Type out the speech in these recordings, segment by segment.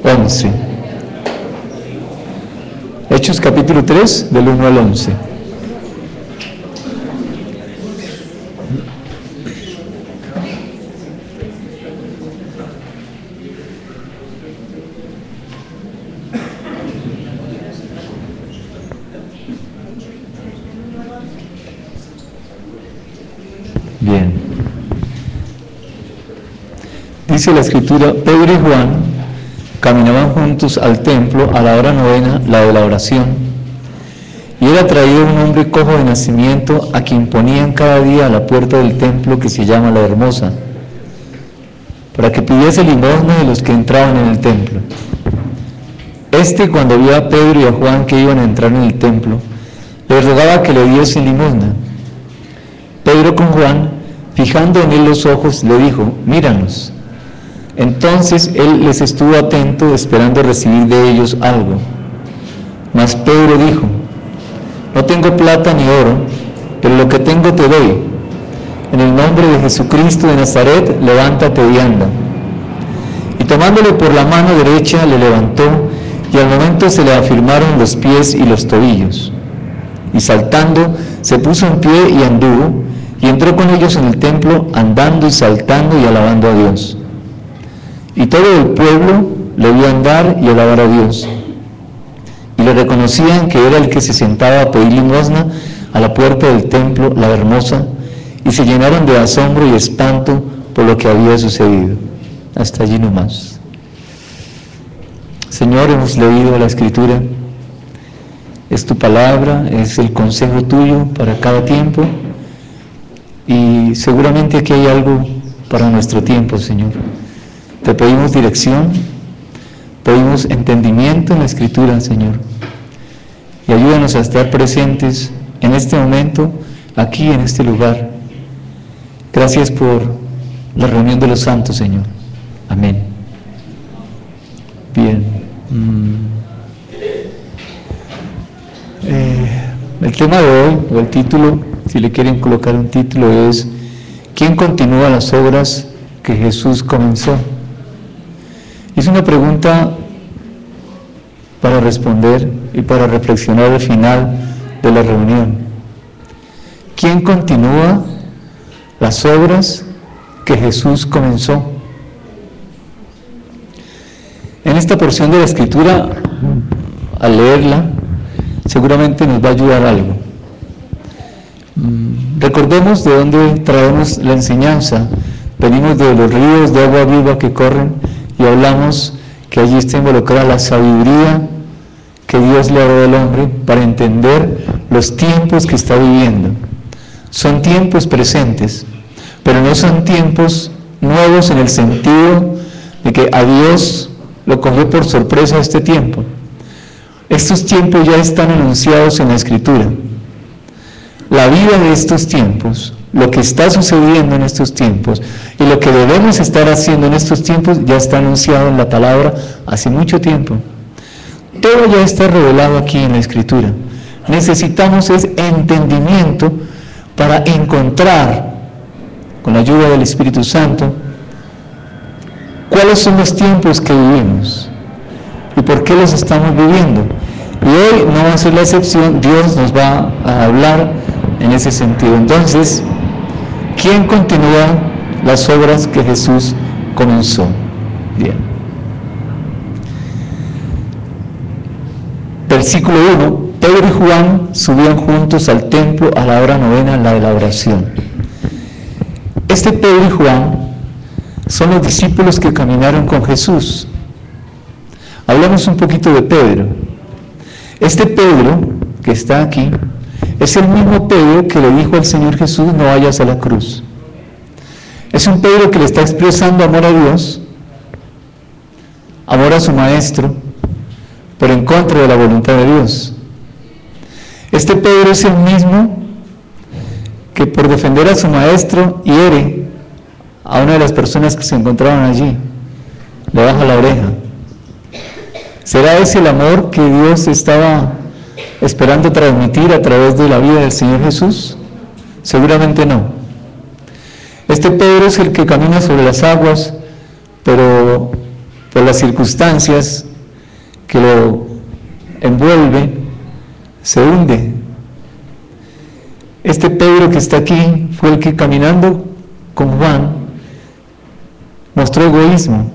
11. Hechos capítulo 3, del 1 al 11. Bien. Dice la Escritura, Pedro y Juan caminaban juntos al templo a la hora novena, la de la oración, y era traído un hombre cojo de nacimiento, a quien ponían cada día a la puerta del templo que se llama La Hermosa, para que pidiese limosna de los que entraban en el templo. Cuando vio a Pedro y a Juan que iban a entrar en el templo, les rogaba que le diesen limosna. Pedro con Juan, fijando en él los ojos, le dijo, míranos. Entonces él les estuvo atento, esperando recibir de ellos algo. Mas Pedro dijo, no tengo plata ni oro, pero lo que tengo te doy. En el nombre de Jesucristo de Nazaret, levántate y anda. Y tomándole por la mano derecha, le levantó, y al momento se le afirmaron los pies y los tobillos. Y saltando, se puso en pie y anduvo, y entró con ellos en el templo, andando y saltando y alabando a Dios. Y todo el pueblo le vio andar y alabar a Dios. Y le reconocían que era el que se sentaba a pedir limosna a la puerta del templo, La Hermosa, y se llenaron de asombro y espanto por lo que había sucedido. Hasta allí nomás. Señor, hemos leído la Escritura. Es tu palabra, es el consejo tuyo para cada tiempo. Y seguramente aquí hay algo para nuestro tiempo, Señor. Te pedimos dirección, pedimos entendimiento en la Escritura, Señor. Y ayúdanos a estar presentes en este momento, aquí en este lugar. Gracias por la reunión de los santos, Señor. Amén. Bien. El tema de hoy, o el título, si le quieren colocar un título, es ¿quién continúa las obras que Jesús comenzó? Es una pregunta para responder y para reflexionar al final de la reunión. ¿Quién continúa las obras que Jesús comenzó? En esta porción de la Escritura, al leerla, seguramente nos va a ayudar algo. Recordemos de dónde traemos la enseñanza. Venimos de los ríos de agua viva que corren y hablamos que allí está involucrada la sabiduría que Dios le ha dado al hombre para entender los tiempos que está viviendo. Son tiempos presentes, pero no son tiempos nuevos en el sentido de que a Dios lo cogió por sorpresa este tiempo. Estos tiempos ya están anunciados en la Escritura. La vida de estos tiempos, lo que está sucediendo en estos tiempos y lo que debemos estar haciendo en estos tiempos ya está anunciado en la palabra hace mucho tiempo. Todo ya está revelado aquí en la Escritura. Necesitamos ese entendimiento para encontrar, con la ayuda del Espíritu Santo, cuáles son los tiempos que vivimos y por qué los estamos viviendo. Y hoy no va a ser la excepción, Dios nos va a hablar en ese sentido. Entonces, ¿quién continúa las obras que Jesús comenzó? Bien. Versículo 1. Pedro y Juan subían juntos al templo a la hora novena, la de la oración. Pedro y Juan son los discípulos que caminaron con Jesús. Hablamos un poquito de Pedro. Pedro, que está aquí, es el mismo Pedro que le dijo al Señor Jesús, no vayas a la cruz. Es un Pedro que le está expresando amor a Dios, amor a su maestro, pero en contra de la voluntad de Dios. Pedro es el mismo que por defender a su maestro hiere a una de las personas que se encontraban allí, le baja la oreja. ¿Será ese el amor que Dios estaba esperando transmitir a través de la vida del Señor Jesús? Seguramente no. Pedro es el que camina sobre las aguas, pero por las circunstancias que lo envuelve, se hunde. Este Pedro que está aquí fue el que, caminando con Juan, mostró egoísmo.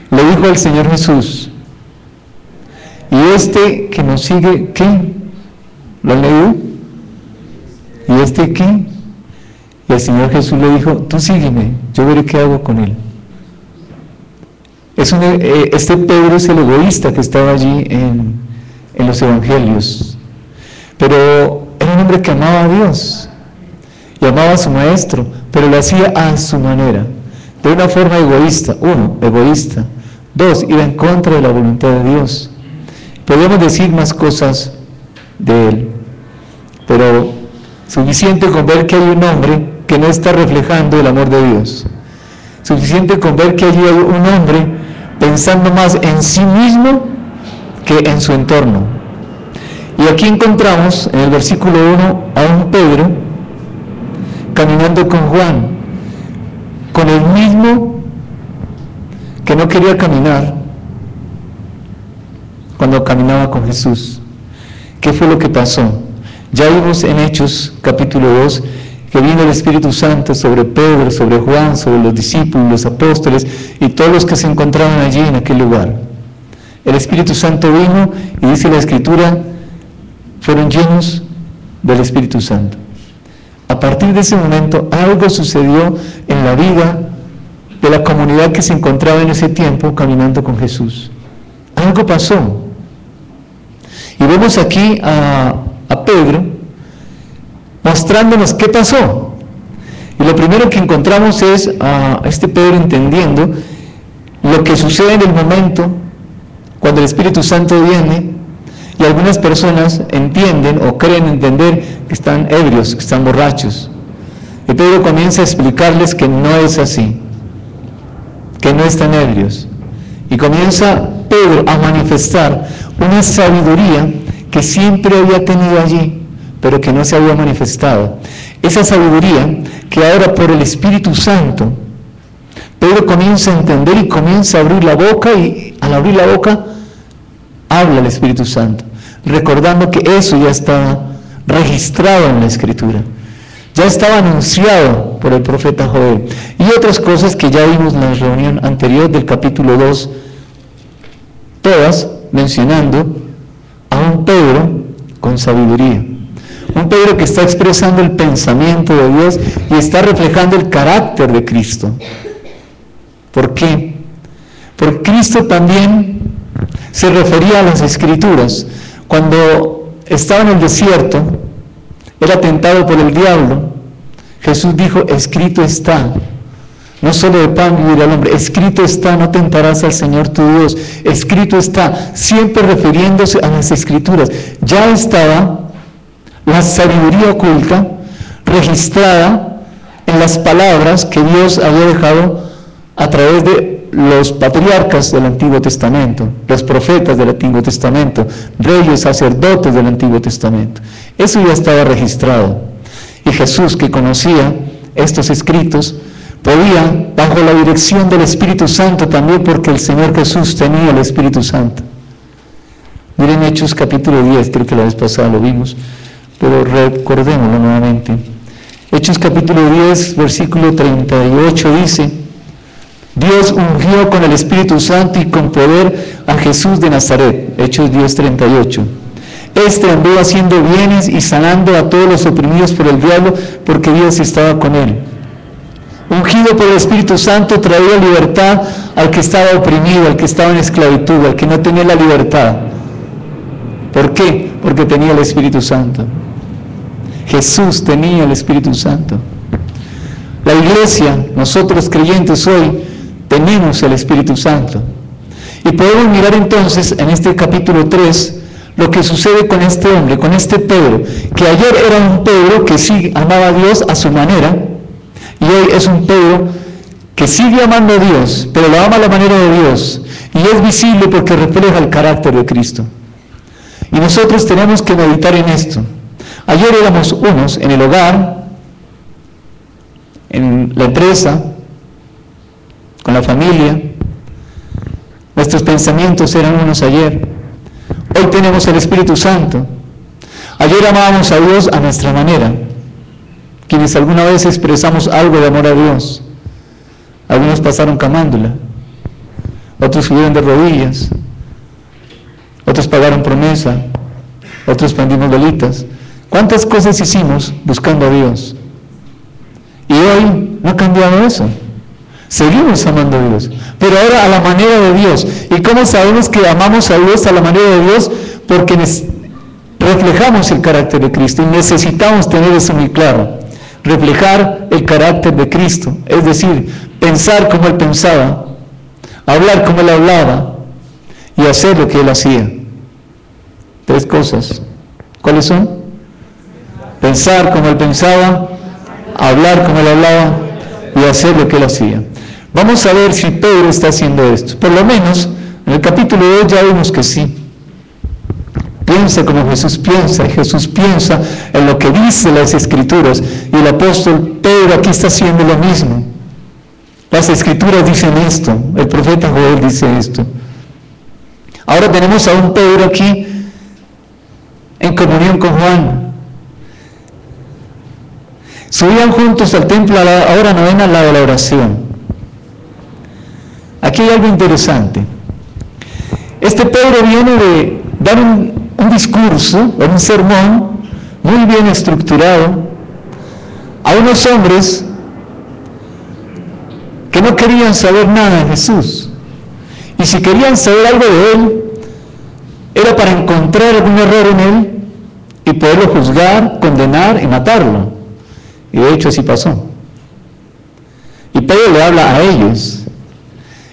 Le dijo al Señor Jesús: ¿y este que nos sigue qué? ¿Lo han leído? ¿Y este qué? Y el Señor Jesús le dijo: tú sígueme, yo veré qué hago con él. Este Pedro es el egoísta que estaba allí en los evangelios, pero era un hombre que amaba a Dios y amaba a su maestro, pero lo hacía a su manera, de una forma egoísta. Uno, egoísta. Dos, iba en contra de la voluntad de Dios. Podríamos decir más cosas de él, pero suficiente con ver que hay un hombre que no está reflejando el amor de Dios. Suficiente con ver que allí hay un hombre pensando más en sí mismo que en su entorno. Y aquí encontramos en el versículo 1 a un Pedro caminando con Juan, con el mismo que no quería caminar cuando caminaba con Jesús. ¿Qué fue lo que pasó? Ya vimos en Hechos capítulo 2 que vino el Espíritu Santo sobre Pedro, sobre Juan, sobre los discípulos, los apóstoles y todos los que se encontraban allí en aquel lugar. El Espíritu Santo vino y dice la Escritura, fueron llenos del Espíritu Santo. A partir de ese momento algo sucedió en la vida de la comunidad que se encontraba en ese tiempo caminando con Jesús. Algo pasó. Y vemos aquí a Pedro mostrándonos qué pasó. Y lo primero que encontramos es a este Pedro entendiendo lo que sucede en el momento cuando el Espíritu Santo viene y algunas personas entienden o creen entender que están ebrios, que están borrachos. Y Pedro comienza a explicarles que no es así, que no están ebrios. Y comienza Pedro a manifestar una sabiduría que siempre había tenido allí, pero que no se había manifestado. Esa sabiduría que ahora por el Espíritu Santo, Pedro comienza a entender y comienza a abrir la boca, y al abrir la boca, habla el Espíritu Santo, recordando que eso ya estaba registrado en la Escritura, ya estaba anunciado por el profeta Joel, y otras cosas que ya vimos en la reunión anterior del capítulo 2, todas mencionando a un Pedro con sabiduría. Un Pedro que está expresando el pensamiento de Dios y está reflejando el carácter de Cristo. ¿Por qué? Porque Cristo también se refería a las Escrituras. Cuando estaba en el desierto, era tentado por el diablo, Jesús dijo: escrito está, no solo de pan vivirá el hombre, escrito está, no tentarás al Señor tu Dios, escrito está, siempre refiriéndose a las Escrituras. Ya estaba la sabiduría oculta registrada en las palabras que Dios había dejado a través de los patriarcas del Antiguo Testamento, los profetas del Antiguo Testamento, reyes, sacerdotes del Antiguo Testamento. Eso ya estaba registrado. Y Jesús, que conocía estos escritos, podía, bajo la dirección del Espíritu Santo también, porque el Señor Jesús tenía el Espíritu Santo. Miren Hechos capítulo 10, creo que la vez pasada lo vimos, pero recordémoslo nuevamente. Hechos capítulo 10, versículo 38 dice: Dios ungió con el Espíritu Santo y con poder a Jesús de Nazaret. Hechos 10, 38. Este anduvo haciendo bienes y sanando a todos los oprimidos por el diablo, porque Dios estaba con él. Ungido por el Espíritu Santo, traía libertad al que estaba oprimido, al que estaba en esclavitud, al que no tenía la libertad. ¿Por qué? Porque tenía el Espíritu Santo. Jesús tenía el Espíritu Santo. La iglesia, nosotros creyentes hoy, tenemos el Espíritu Santo. Y podemos mirar entonces en este capítulo 3 lo que sucede con este hombre, con este Pedro, que ayer era un Pedro que sí amaba a Dios a su manera, y hoy es un Pedro que sigue amando a Dios, pero lo ama a la manera de Dios, y es visible porque refleja el carácter de Cristo. Y nosotros tenemos que meditar en esto. Ayer éramos unos en el hogar, en la empresa, con la familia, Nuestros pensamientos eran unos ayer. Hoy tenemos el Espíritu Santo. Ayer amábamos a Dios a nuestra manera. Quienes alguna vez expresamos algo de amor a Dios. Algunos pasaron camándula. Otros subieron de rodillas. Otros pagaron promesa. Otros prendimos velitas. ¿Cuántas cosas hicimos buscando a Dios? Y hoy no ha cambiado eso. Seguimos amando a Dios, pero ahora a la manera de Dios. ¿Y cómo sabemos que amamos a Dios a la manera de Dios? Porque reflejamos el carácter de Cristo y necesitamos tener eso muy claro. Reflejar el carácter de Cristo, es decir, pensar como Él pensaba, hablar como Él hablaba y hacer lo que Él hacía. 3 cosas. ¿Cuáles son? Pensar como Él pensaba, hablar como Él hablaba y hacer lo que Él hacía. Vamos a ver si Pedro está haciendo esto. Por lo menos, en el capítulo 2 ya vimos que sí. Piensa como Jesús piensa, y Jesús piensa en lo que dice las Escrituras, y el apóstol Pedro aquí está haciendo lo mismo. Las Escrituras dicen esto, el profeta Joel dice esto. Ahora tenemos a un Pedro aquí en comunión con Juan. Subían juntos al templo a la hora novena, al lado de la oración. Aquí hay algo interesante. Este Pedro viene de dar un discurso, un sermón muy bien estructurado a unos hombres que no querían saber nada de Jesús. Y si querían saber algo de Él, era para encontrar algún error en Él y poderlo juzgar, condenar y matarlo. Y de hecho así pasó. Y Pedro le habla a ellos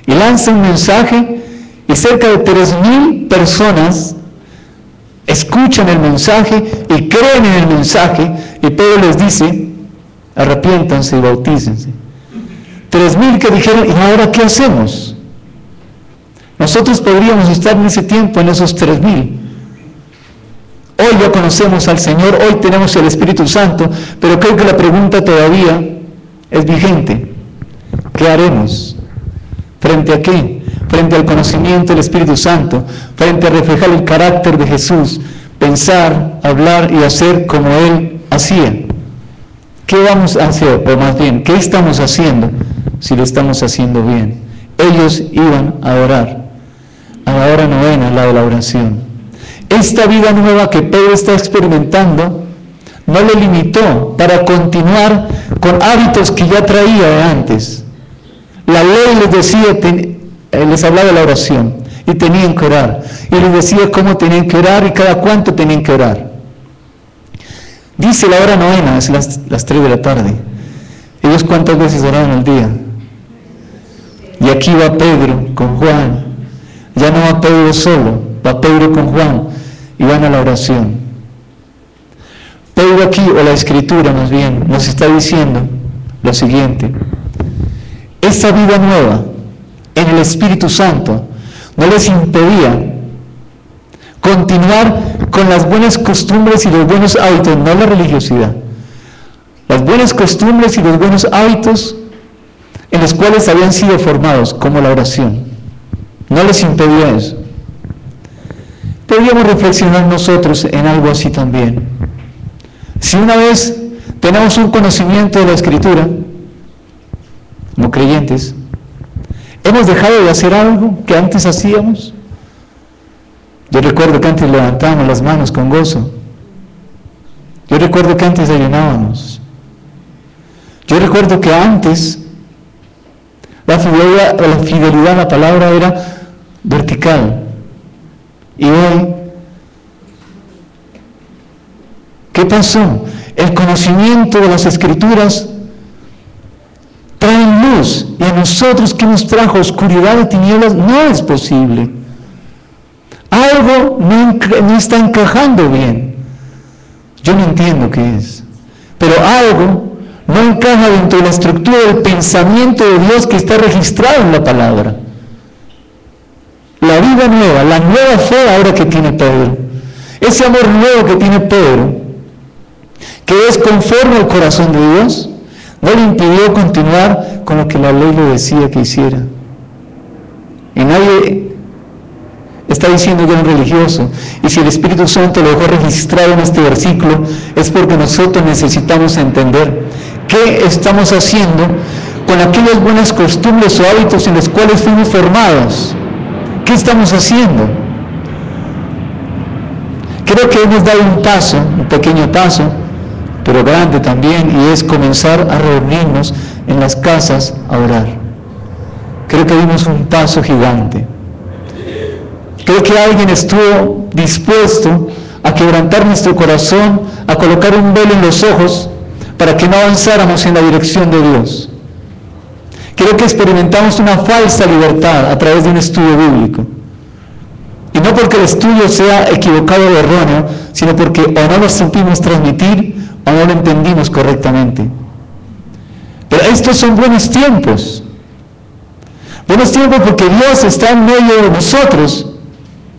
y lanza un mensaje, y cerca de 3,000 personas escuchan el mensaje y creen en el mensaje, y Pedro les dice: arrepiéntanse y bautícense. 3,000 que dijeron: ¿y ahora qué hacemos? Nosotros podríamos estar en ese tiempo en esos 3,000. Hoy ya conocemos al Señor, hoy tenemos el Espíritu Santo, pero creo que la pregunta todavía es vigente. ¿Qué haremos? ¿Frente a qué? Frente al conocimiento del Espíritu Santo, frente a reflejar el carácter de Jesús, pensar, hablar y hacer como Él hacía. ¿Qué vamos a hacer? O más bien, ¿qué estamos haciendo si lo estamos haciendo bien? Ellos iban a orar a la hora novena, la de la oración. Esta vida nueva que Pedro está experimentando no le limitó para continuar con hábitos que ya traía de antes. La ley les decía, les hablaba de la oración y tenían que orar, y les decía cómo tenían que orar y cada cuánto tenían que orar. Dice la hora novena, es las 3 de la tarde. Ellos cuántas veces oraban al día. Y aquí va Pedro con Juan. Ya no va Pedro solo, va Pedro con Juan y van a la oración. Pedro aquí, o la Escritura más bien, nos está diciendo lo siguiente: esta vida nueva en el Espíritu Santo no les impedía continuar con las buenas costumbres y los buenos hábitos, no la religiosidad, las buenas costumbres y los buenos hábitos en los cuales habían sido formados, como la oración. No les impedía eso. Podríamos reflexionar nosotros en algo así también. Si una vez tenemos un conocimiento de la Escritura, como creyentes, ¿hemos dejado de hacer algo que antes hacíamos? Yo recuerdo que antes levantábamos las manos con gozo. Yo recuerdo que antes ayunábamos. Yo recuerdo que antes la fidelidad a la palabra era vertical. Y hoy, ¿qué pasó? El conocimiento de las Escrituras trae luz, y a nosotros que nos trajo oscuridad y tinieblas no es posible. Algo no está encajando bien. Yo no entiendo qué es, pero algo no encaja dentro de la estructura del pensamiento de Dios que está registrado en la palabra. La vida nueva, la nueva fe ahora que tiene Pedro, ese amor nuevo que tiene Pedro, que es conforme al corazón de Dios, no le impidió continuar con lo que la ley le decía que hiciera. Y nadie está diciendo que era un religioso. Y si el Espíritu Santo lo dejó registrado en este versículo, es porque nosotros necesitamos entender qué estamos haciendo con aquellas buenas costumbres o hábitos en los cuales fuimos formados. ¿Qué estamos haciendo? Creo que hemos dado un paso, un pequeño paso, pero grande también, y es comenzar a reunirnos en las casas a orar. Creo que dimos un paso gigante. Creo que alguien estuvo dispuesto a quebrantar nuestro corazón, a colocar un velo en los ojos para que no avanzáramos en la dirección de Dios. Creo que experimentamos una falsa libertad a través de un estudio bíblico. Y no porque el estudio sea equivocado o erróneo, sino porque o no lo supimos transmitir o no lo entendimos correctamente. Pero estos son buenos tiempos. Buenos tiempos porque Dios está en medio de nosotros,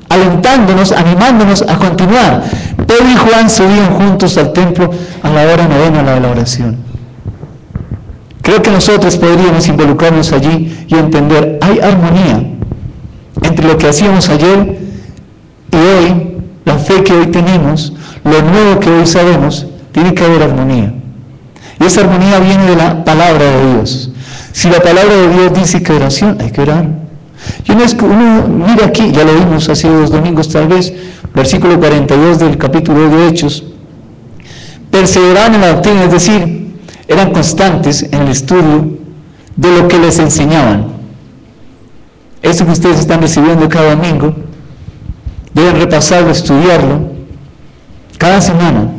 alentándonos, animándonos a continuar. Pedro y Juan subían juntos al templo a la hora novena, la de la oración. Creo que nosotros podríamos involucrarnos allí y entender, hay armonía entre lo que hacíamos ayer y hoy, la fe que hoy tenemos, lo nuevo que hoy sabemos, tiene que haber armonía. Y esa armonía viene de la palabra de Dios. Si la palabra de Dios dice que oración, hay que orar. Y uno mira aquí, ya lo vimos hace 2 domingos tal vez, versículo 42 del capítulo de Hechos, perseveraban en la doctrina, es decir, eran constantes en el estudio de lo que les enseñaban. Eso que ustedes están recibiendo cada domingo, deben repasarlo, estudiarlo cada semana.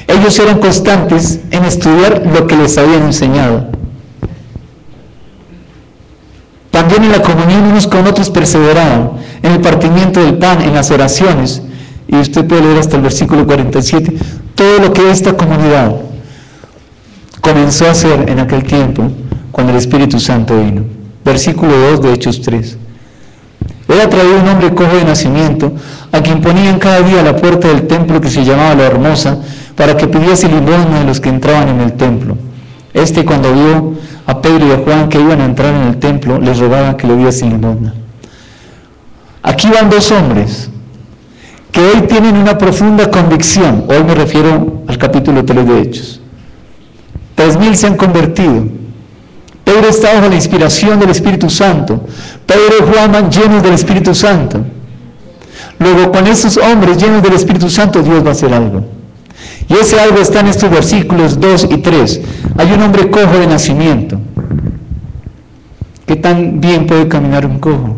Ellos eran constantes en estudiar lo que les habían enseñado. También en la comunión unos con otros perseveraban, en el partimiento del pan, en las oraciones. Y usted puede leer hasta el versículo 47, todo lo que esta comunidad comenzó a hacer en aquel tiempo, cuando el Espíritu Santo vino. Versículo 2 de Hechos 3. Era traído un hombre cojo de nacimiento, a quien ponían cada día a la puerta del templo que se llamaba La Hermosa, para que pidiese limosna de los que entraban en el templo. Cuando vio a Pedro y a Juan que iban a entrar en el templo, les rogaba que le diesen limosna. Aquí van 2 hombres que hoy tienen una profunda convicción. Hoy me refiero al capítulo 3 de Hechos. 3,000 se han convertido. Pedro está bajo la inspiración del Espíritu Santo. Pedro y Juan van llenos del Espíritu Santo. Luego, con esos hombres llenos del Espíritu Santo, Dios va a hacer algo. Y ese algo está en estos versículos 2 y 3. Hay un hombre cojo de nacimiento. ¿Qué tan bien puede caminar un cojo?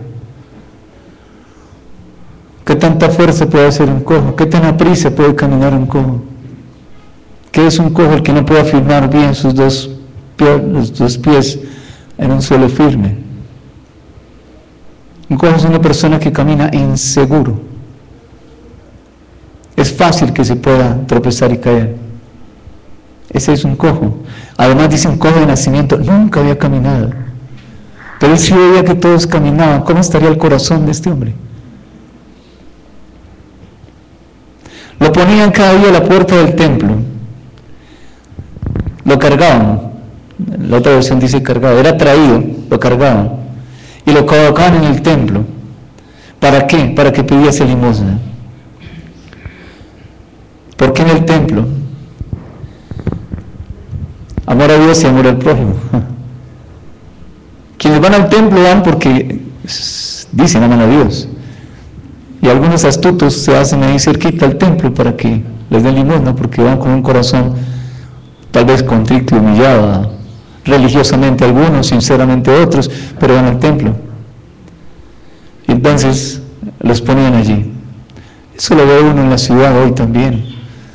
¿Qué tanta fuerza puede hacer un cojo? ¿Qué tan aprisa puede caminar un cojo? ¿Qué es un cojo? El que no puede afirmar bien los dos pies en un suelo firme. Un cojo es una persona que camina inseguro. Es fácil que se pueda tropezar y caer. Ese es un cojo. Además dice un cojo de nacimiento, nunca había caminado. Pero él sí veía que todos caminaban. ¿Cómo estaría el corazón de este hombre? Lo ponían cada día a la puerta del templo. Lo cargaban. La otra versión dice cargado. Era traído, lo cargaban. Y lo colocaban en el templo. ¿Para qué? Para que pidiese limosna. ¿Por qué en el templo? Amor a Dios y amor al prójimo. Quienes van al templo van porque dicen aman a Dios. Y algunos astutos se hacen ahí cerquita al templo para que les den limosna, porque van con un corazón tal vez contrito y humillado, religiosamente algunos, sinceramente otros, pero van al templo. Y entonces los ponían allí. Eso lo ve uno en la ciudad hoy también.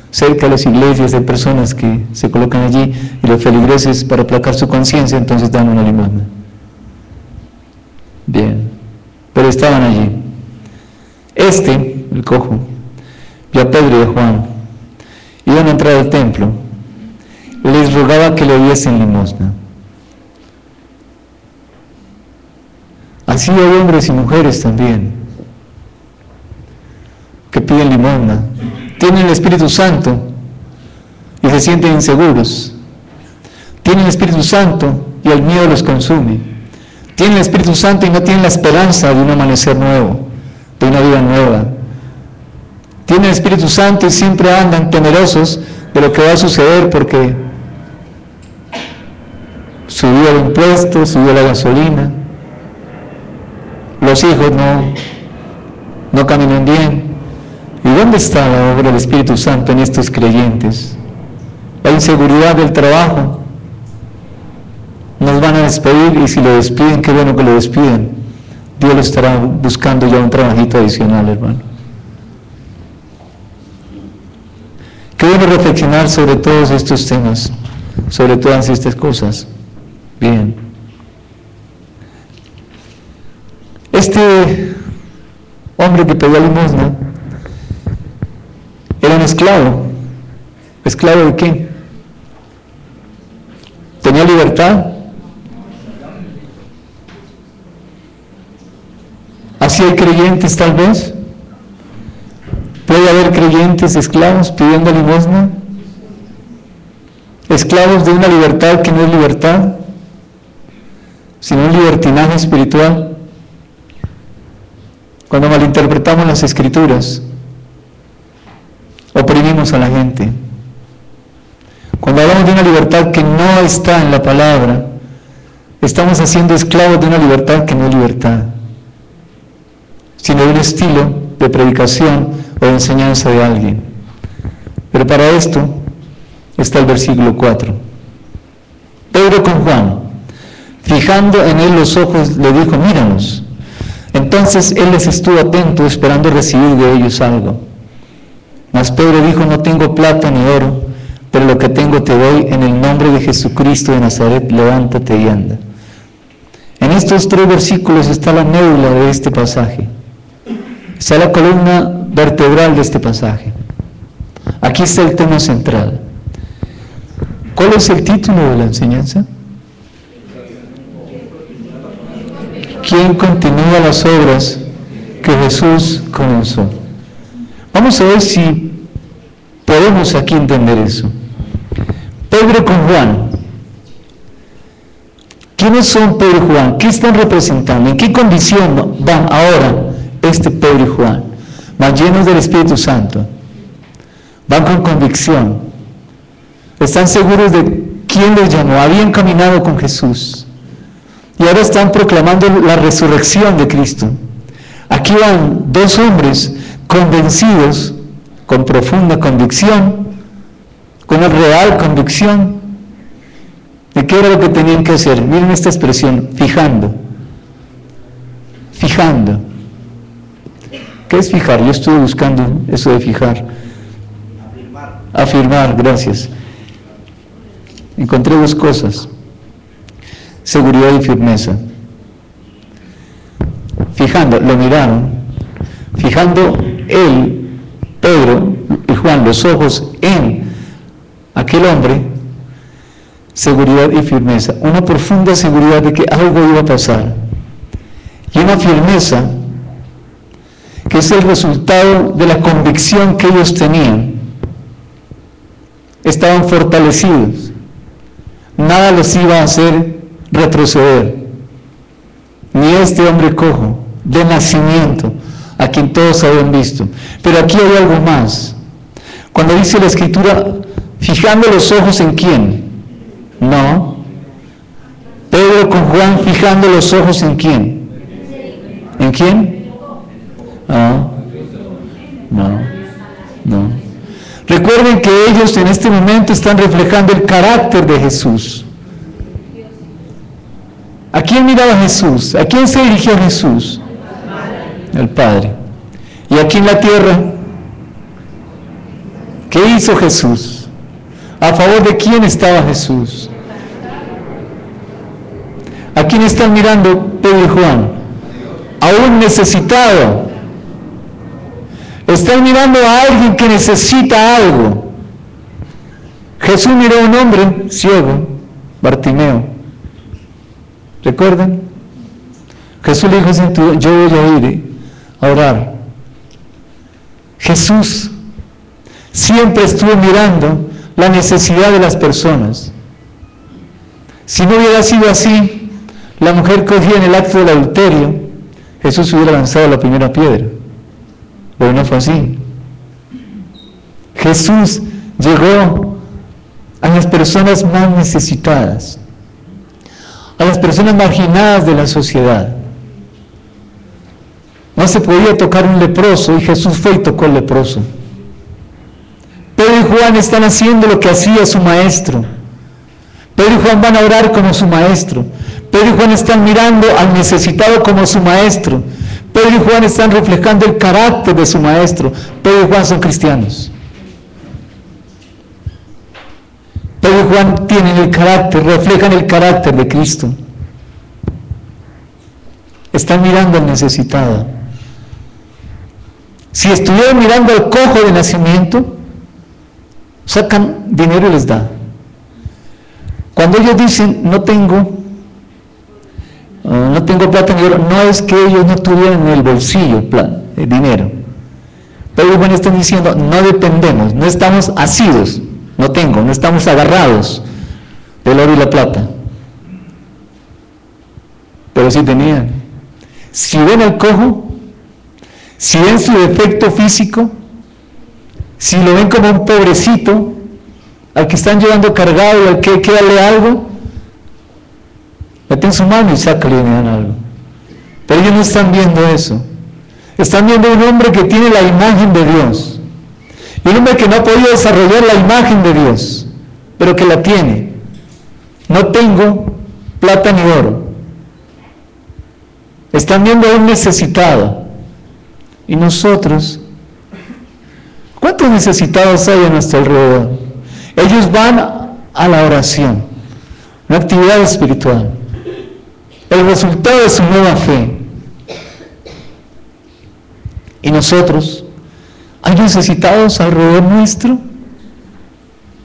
Cerca de las iglesias de personas que se colocan allí y los feligreses, para aplacar su conciencia, entonces dan una limosna. Bien, pero estaban allí. El cojo, vio a Pedro y a Juan, iban a entrar al templo, les rogaba que le diesen limosna. Así hay hombres y mujeres también que piden limosna. Tienen el Espíritu Santo y se sienten inseguros. Tienen el Espíritu Santo y el miedo los consume. Tienen el Espíritu Santo y no tienen la esperanza de un amanecer nuevo. de una vida nueva. Tienen el Espíritu Santo y siempre andan temerosos de lo que va a suceder porque subió el impuesto, subió la gasolina, los hijos no caminan bien. ¿Y dónde está la obra del Espíritu Santo en estos creyentes? La inseguridad del trabajo. Nos van a despedir y si lo despiden, qué bueno que lo despidan. Dios lo estará buscando ya un trabajito adicional, hermano. Qué bueno reflexionar sobre todos estos temas, sobre todas estas cosas. Bien. Este hombre que pedía limosna era un esclavo. ¿Esclavo de qué? ¿Tenía libertad? ¿Así hay creyentes tal vez? ¿Puede haber creyentes esclavos pidiendo limosna? ¿Esclavos de una libertad que no es libertad, sino un libertinaje espiritual? Cuando malinterpretamos las Escrituras, oprimimos a la gente. Cuando hablamos de una libertad que no está en la palabra, estamos haciendo esclavos de una libertad que no es libertad, sino de un estilo de predicación o de enseñanza de alguien. Pero para esto está el versículo 4. Pedro con Juan, fijando en él los ojos, le dijo: míranos. Entonces él les estuvo atento, esperando recibir de ellos algo. Mas Pedro dijo: no tengo plata ni oro, pero lo que tengo te doy. En el nombre de Jesucristo de Nazaret, levántate y anda. En estos 3 versículos está la médula de este pasaje. Está la columna vertebral de este pasaje. Aquí está el tema central. ¿Cuál es el título de la enseñanza? ¿Quién continúa las obras que Jesús comenzó? Vamos a ver si podemos aquí entender eso. Pedro con Juan. ¿Quiénes son Pedro y Juan? ¿Qué están representando? ¿En qué condición van ahora Pedro y Juan? Van llenos del Espíritu Santo. Van con convicción. Están seguros de quién los llamó. Habían caminado con Jesús. Y ahora están proclamando la resurrección de Cristo. Aquí van 2 hombres convencidos, con profunda convicción, con una real convicción de qué era lo que tenían que hacer. Miren esta expresión: fijando. Fijando. ¿Qué es fijar? Yo estuve buscando eso de fijar. Afirmar, gracias. Encontré 2 cosas: seguridad y firmeza. Fijando, lo miraron. Fijando él, Pedro y Juan, los ojos en aquel hombre, seguridad y firmeza. Una profunda seguridad de que algo iba a pasar. Y una firmeza que es el resultado de la convicción que ellos tenían. Estaban fortalecidos. Nada los iba a hacer retroceder. Ni este hombre cojo, de nacimiento, a quien todos habían visto. Pero aquí hay algo más. Cuando dice la Escritura, fijando los ojos en quién. No. Pedro con Juan fijando los ojos en quién. ¿En quién? No. Recuerden que ellos en este momento están reflejando el carácter de Jesús. ¿A quién miraba Jesús? ¿A quién se dirigió Jesús? Al Padre. ¿Y aquí en la tierra? ¿Qué hizo Jesús? ¿A favor de quién estaba Jesús? ¿A quién están mirando Pedro y Juan? A un necesitado. Están mirando a alguien que necesita algo. Jesús miró a un hombre ciego, Bartimeo. ¿Recuerdan? Jesús le dijo: yo voy a ir a orar. Jesús siempre estuvo mirando la necesidad de las personas. Si no hubiera sido así, la mujer cogida en el acto del adulterio, Jesús hubiera lanzado la primera piedra. Pero no fue así. Jesús llegó a las personas más necesitadas, a las personas marginadas de la sociedad. No se podía tocar un leproso y Jesús fue y tocó al leproso. Pedro y Juan están haciendo lo que hacía su maestro. Pedro y Juan van a orar como su maestro. Pedro y Juan están mirando al necesitado como su maestro. Pedro y Juan están reflejando el carácter de su maestro. Pedro y Juan son cristianos. Pedro y Juan tienen el carácter, reflejan el carácter de Cristo. Están mirando al necesitado. Si estuvieran mirando al cojo de nacimiento, sacan dinero y les da. Cuando ellos dicen, no tengo plata ni oro, no es que ellos no tuvieran en el bolsillo dinero. Pero ellos están diciendo, no dependemos, no estamos asidos, no estamos agarrados del oro y la plata. Pero sí tenían. Si ven al cojo, si ven su defecto físico, si lo ven como un pobrecito, al que están llevando cargado y al que hay que darle algo, meten su mano y sácale y me dan algo. Pero ellos no están viendo eso. Están viendo un hombre que tiene la imagen de Dios. Y un hombre que no ha podido desarrollar la imagen de Dios, pero que la tiene. No tengo plata ni oro. Están viendo a un necesitado. Y nosotros, ¿cuántos necesitados hay a nuestro alrededor? Ellos van a la oración, una actividad espiritual, el resultado de su nueva fe. Y nosotros, ¿hay necesitados alrededor nuestro?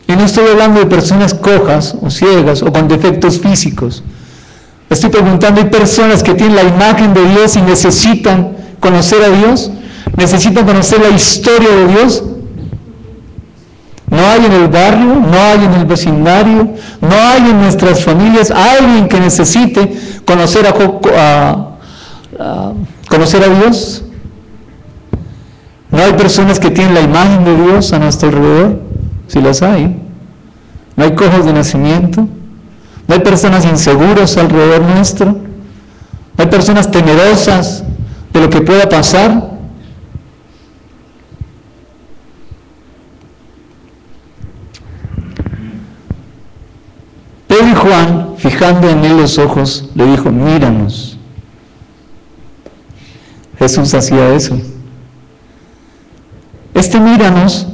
Y no estoy hablando de personas cojas o ciegas o con defectos físicos. Estoy preguntando, ¿hay personas que tienen la imagen de Dios y necesitan conocer a Dios? ¿Necesitan conocer la historia de Dios? No hay en el barrio, no hay en el vecindario, no hay en nuestras familias alguien que necesite conocer a Dios. No hay personas que tienen la imagen de Dios a nuestro alrededor, si las hay. No hay cojos de nacimiento, no hay personas inseguras alrededor nuestro, no hay personas temerosas de lo que pueda pasar. Pedro y Juan, fijando en él los ojos, le dijo, míranos. Jesús hacía eso. Este míranos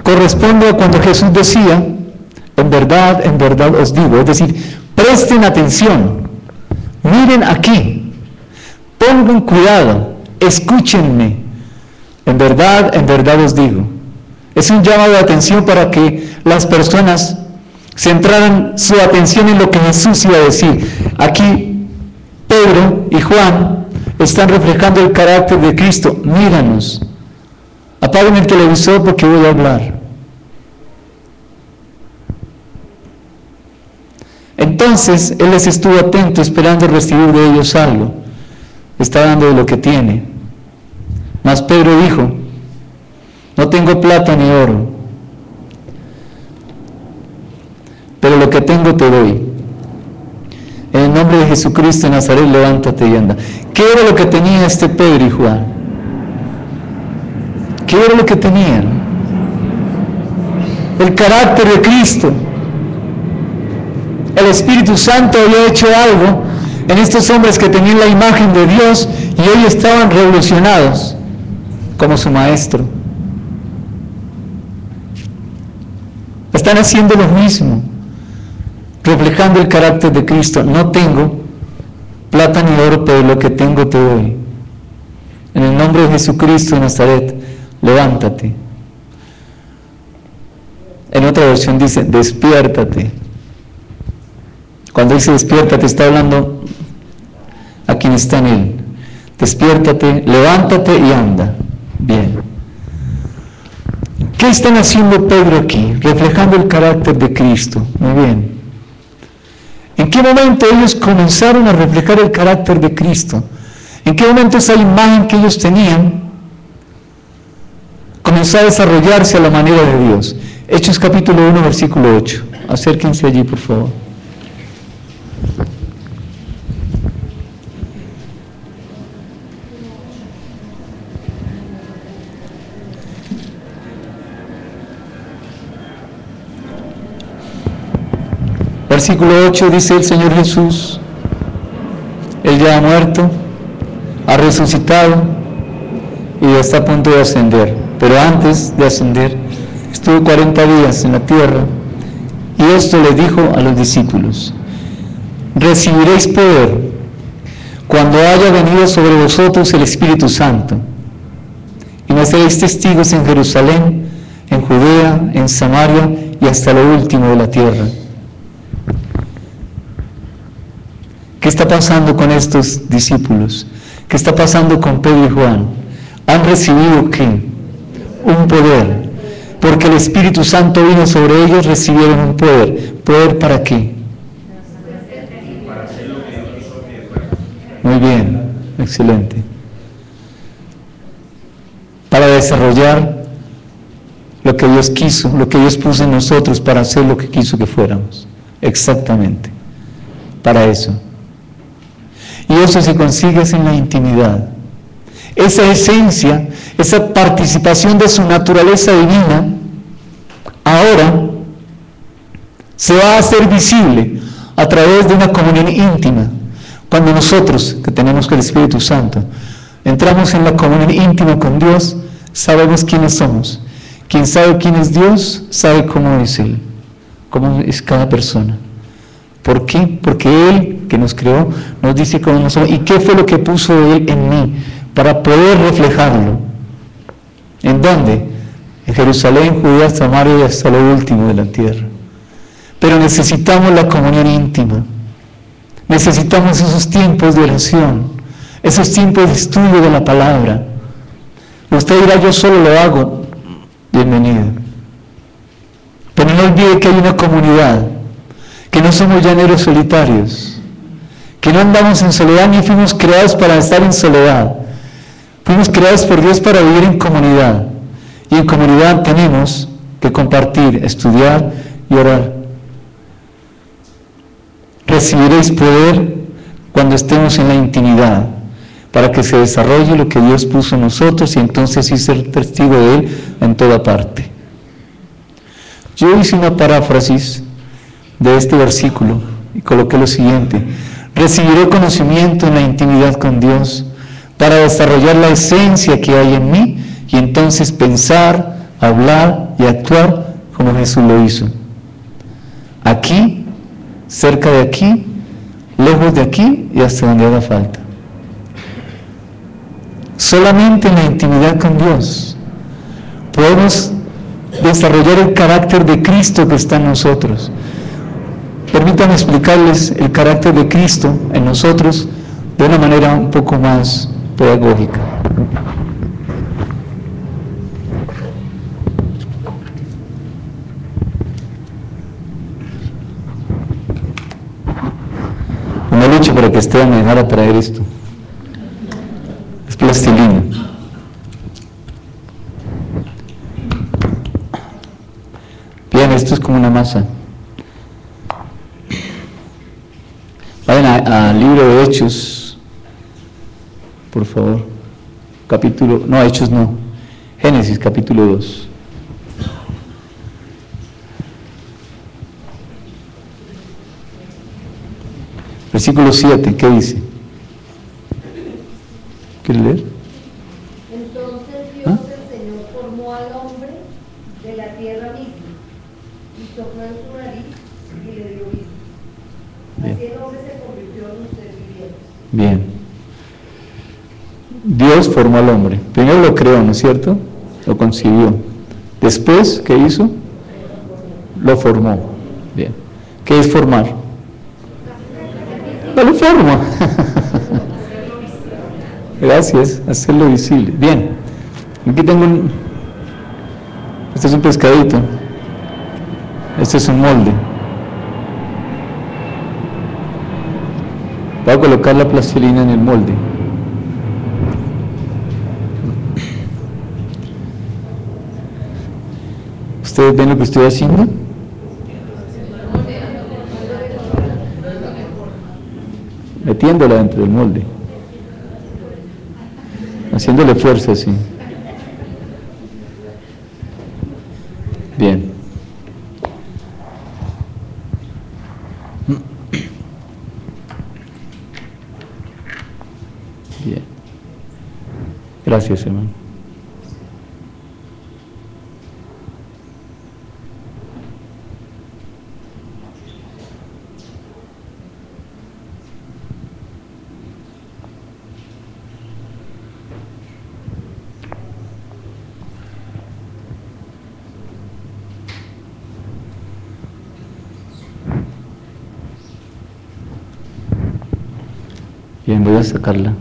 corresponde a cuando Jesús decía, en verdad os digo, es decir, presten atención, miren aquí, pongan cuidado, escúchenme, en verdad os digo. Es un llamado de atención para que las personas centraran su atención en lo que Jesús iba a decir. Aquí Pedro y Juan están reflejando el carácter de Cristo. Míranos. Apaguen el televisor porque voy a hablar. Entonces Él les estuvo atento, esperando recibir de ellos algo. Está dando de lo que tiene. Mas Pedro dijo, no tengo plata ni oro, pero lo que tengo te doy. En el nombre de Jesucristo de Nazaret, levántate y anda. ¿Qué era lo que tenía este Pedro y Juan? ¿Qué era lo que tenían? El carácter de Cristo. El Espíritu Santo había hecho algo en estos hombres que tenían la imagen de Dios y hoy estaban revolucionados como su maestro. Están haciendo lo mismo, reflejando el carácter de Cristo. No tengo plata ni oro, pero lo que tengo te doy. En el nombre de Jesucristo de Nazaret, levántate. En otra versión dice, despiértate. Cuando dice despiértate, está hablando a quien está en Él. Despiértate, levántate y anda. Bien. ¿Qué están haciendo Pedro aquí? Reflejando el carácter de Cristo. Muy bien. ¿En qué momento ellos comenzaron a reflejar el carácter de Cristo? ¿En qué momento esa imagen que ellos tenían comenzó a desarrollarse a la manera de Dios? Hechos capítulo 1, versículo 8. Acérquense allí, por favor. Versículo 8 dice el Señor Jesús, Él ya ha muerto, ha resucitado y está a punto de ascender. Pero antes de ascender, estuvo 40 días en la tierra y esto le dijo a los discípulos: recibiréis poder cuando haya venido sobre vosotros el Espíritu Santo y me seréis testigos en Jerusalén, en Judea, en Samaria y hasta lo último de la tierra. ¿Qué está pasando con estos discípulos? ¿Qué está pasando con Pedro y Juan? ¿Han recibido qué? Un poder. Porque el Espíritu Santo vino sobre ellos, recibieron un poder. ¿Poder para qué? Muy bien, excelente. Para desarrollar lo que Dios quiso, lo que Dios puso en nosotros para hacer lo que quiso que fuéramos. Exactamente. Para eso. Y eso se consigue en la intimidad. Esa esencia, esa participación de su naturaleza divina, ahora se va a hacer visible a través de una comunión íntima. Cuando nosotros, que tenemos el Espíritu Santo, entramos en la comunión íntima con Dios, sabemos quiénes somos. Quien sabe quién es Dios, sabe cómo es Él, cómo es cada persona. ¿Por qué? Porque Él, que nos creó, nos dice cómo nos somos. ¿Y qué fue lo que puso Él en mí para poder reflejarlo? ¿En dónde? En Jerusalén, Judea, Samaria y hasta lo último de la tierra. Pero necesitamos la comunión íntima. Necesitamos esos tiempos de oración, esos tiempos de estudio de la palabra. Usted dirá, yo solo lo hago. Bienvenido. Pero no olvide que hay una comunidad, que no somos llaneros solitarios, que no andamos en soledad ni fuimos creados para estar en soledad. Fuimos creados por Dios para vivir en comunidad. Y en comunidad tenemos que compartir, estudiar y orar. Recibiréis poder cuando estemos en la intimidad, para que se desarrolle lo que Dios puso en nosotros y entonces sí ser testigo de Él en toda parte. Yo hice una paráfrasis de este versículo y coloqué lo siguiente: recibiré conocimiento en la intimidad con Dios para desarrollar la esencia que hay en mí y entonces pensar, hablar y actuar como Jesús lo hizo. Aquí, cerca de aquí, lejos de aquí y hasta donde haga falta. Solamente en la intimidad con Dios podemos desarrollar el carácter de Cristo que está en nosotros. Permítanme explicarles el carácter de Cristo en nosotros de una manera un poco más pedagógica. Una lucha para que Esteban me dejara traer esto. Es plastilina. Bien, esto es como una masa. Vayan al libro de Hechos, por favor. Hechos no. Génesis, capítulo 2. Versículo 7, ¿qué dice? ¿Quieres leer? Entonces Dios, el Señor, formó al hombre de la tierra misma y sopló en su nariz y le dio vida. Así el hombre se convirtió en un ser viviente. Bien. Dios formó al hombre. Primero lo creó, ¿no es cierto? Lo concibió. Después, ¿qué hizo? Lo formó. Bien. ¿Qué es formar? Lo forma. Gracias, hacerlo visible. Bien, aquí tengo este es un pescadito, este es un molde. Voy a colocar la plastilina en el molde. ¿Ustedes ven lo que estoy haciendo? Metiéndola dentro del molde. Haciéndole fuerza, sí. Bien. Bien. Gracias, hermano. Bien, voy a sacarla.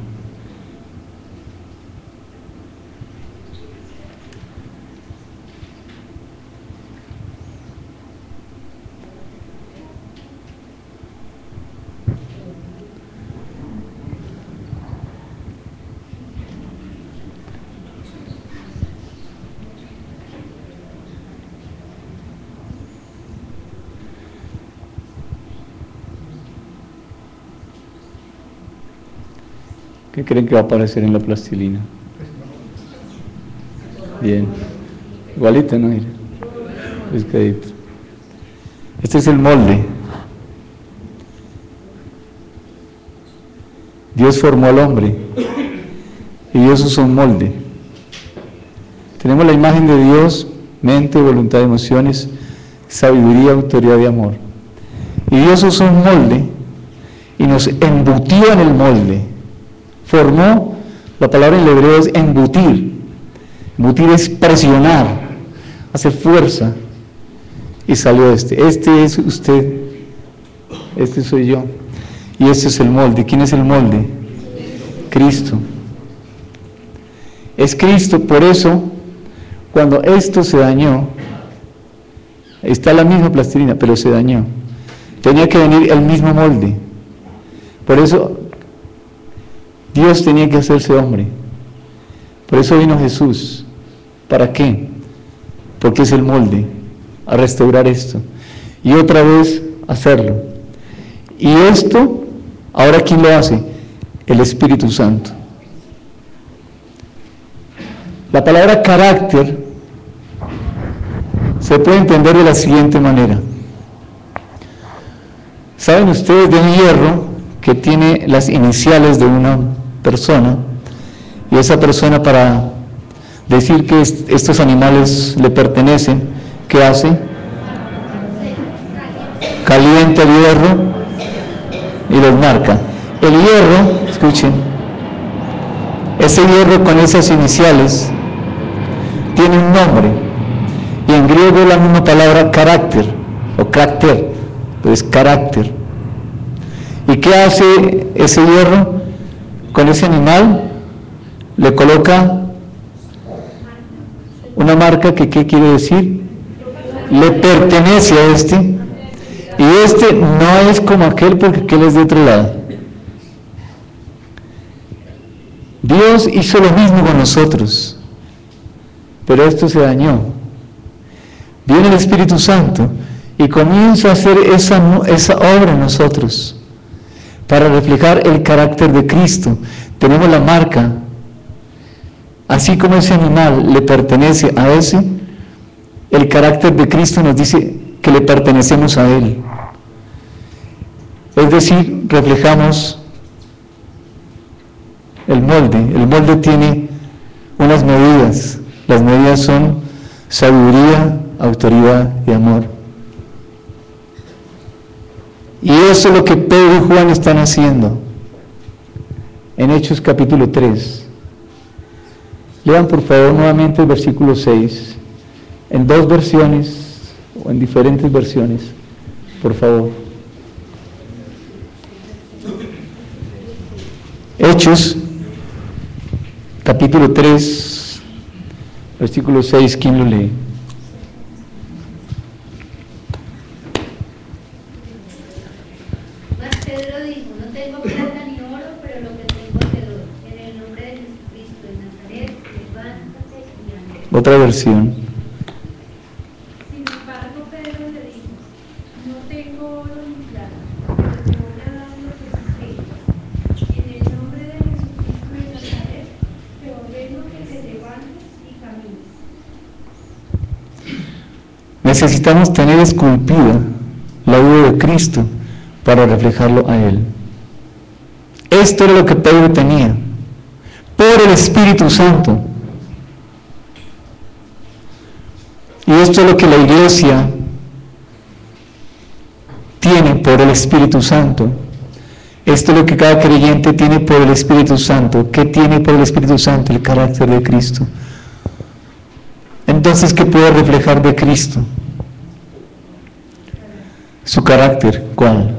¿Qué creen que va a aparecer en la plastilina? Bien. Igualito, ¿no? Pescadito. Este es el molde. Dios formó al hombre y Dios usó un molde. Tenemos la imagen de Dios, mente, voluntad, emociones, sabiduría, autoridad y amor. Y Dios usó un molde y nos embutió en el molde. Formó, la palabra en hebreo es embutir. Embutir es presionar, hacer fuerza. Y salió este. Este es usted, este soy yo. Y este es el molde. ¿Quién es el molde? Cristo. Es Cristo, por eso, cuando esto se dañó, está la misma plastilina, pero se dañó. Tenía que venir el mismo molde. Por eso, Dios tenía que hacerse hombre. Por eso vino Jesús. ¿Para qué? Porque es el molde, a restaurar esto. Y otra vez hacerlo. Y esto, ahora ¿quién lo hace? El Espíritu Santo. La palabra carácter se puede entender de la siguiente manera. ¿Saben ustedes de un hierro que tiene las iniciales de una persona? Y esa persona, para decir que estos animales le pertenecen, ¿qué hace? Calienta el hierro y los marca. El hierro, escuchen, ese hierro con esas iniciales tiene un nombre, y en griego es la misma palabra carácter, o carácter, pero es carácter. ¿Y qué hace ese hierro con ese animal? Le coloca una marca que, ¿qué quiere decir? Le pertenece a este, y este no es como aquel, porque aquel es de otro lado. Dios hizo lo mismo con nosotros, pero esto se dañó. Viene el Espíritu Santo y comienza a hacer esa obra en nosotros, para reflejar el carácter de Cristo. Tenemos la marca. Así como ese animal le pertenece a ese, el carácter de Cristo nos dice que le pertenecemos a Él. Es decir, reflejamos el molde. El molde tiene unas medidas. Las medidas son sabiduría, autoridad y amor. Y eso es lo que Pedro y Juan están haciendo en Hechos capítulo 3. Lean por favor nuevamente el versículo 6, en dos versiones o en diferentes versiones, por favor. Hechos capítulo 3, versículo 6, ¿quién lo lee? Mas Pedro dijo: no tengo plata ni oro, pero lo que tengo te doy. En el nombre de Jesucristo de Nazaret, levántate y anda. Otra versión. Si necesitamos tener esculpida la vida de Cristo para reflejarlo a Él. Esto era lo que Pedro tenía, por el Espíritu Santo. Y esto es lo que la iglesia tiene por el Espíritu Santo. Esto es lo que cada creyente tiene por el Espíritu Santo. ¿Qué tiene por el Espíritu Santo? El carácter de Cristo. Entonces, ¿qué puede reflejar de Cristo? Su carácter, ¿cuál?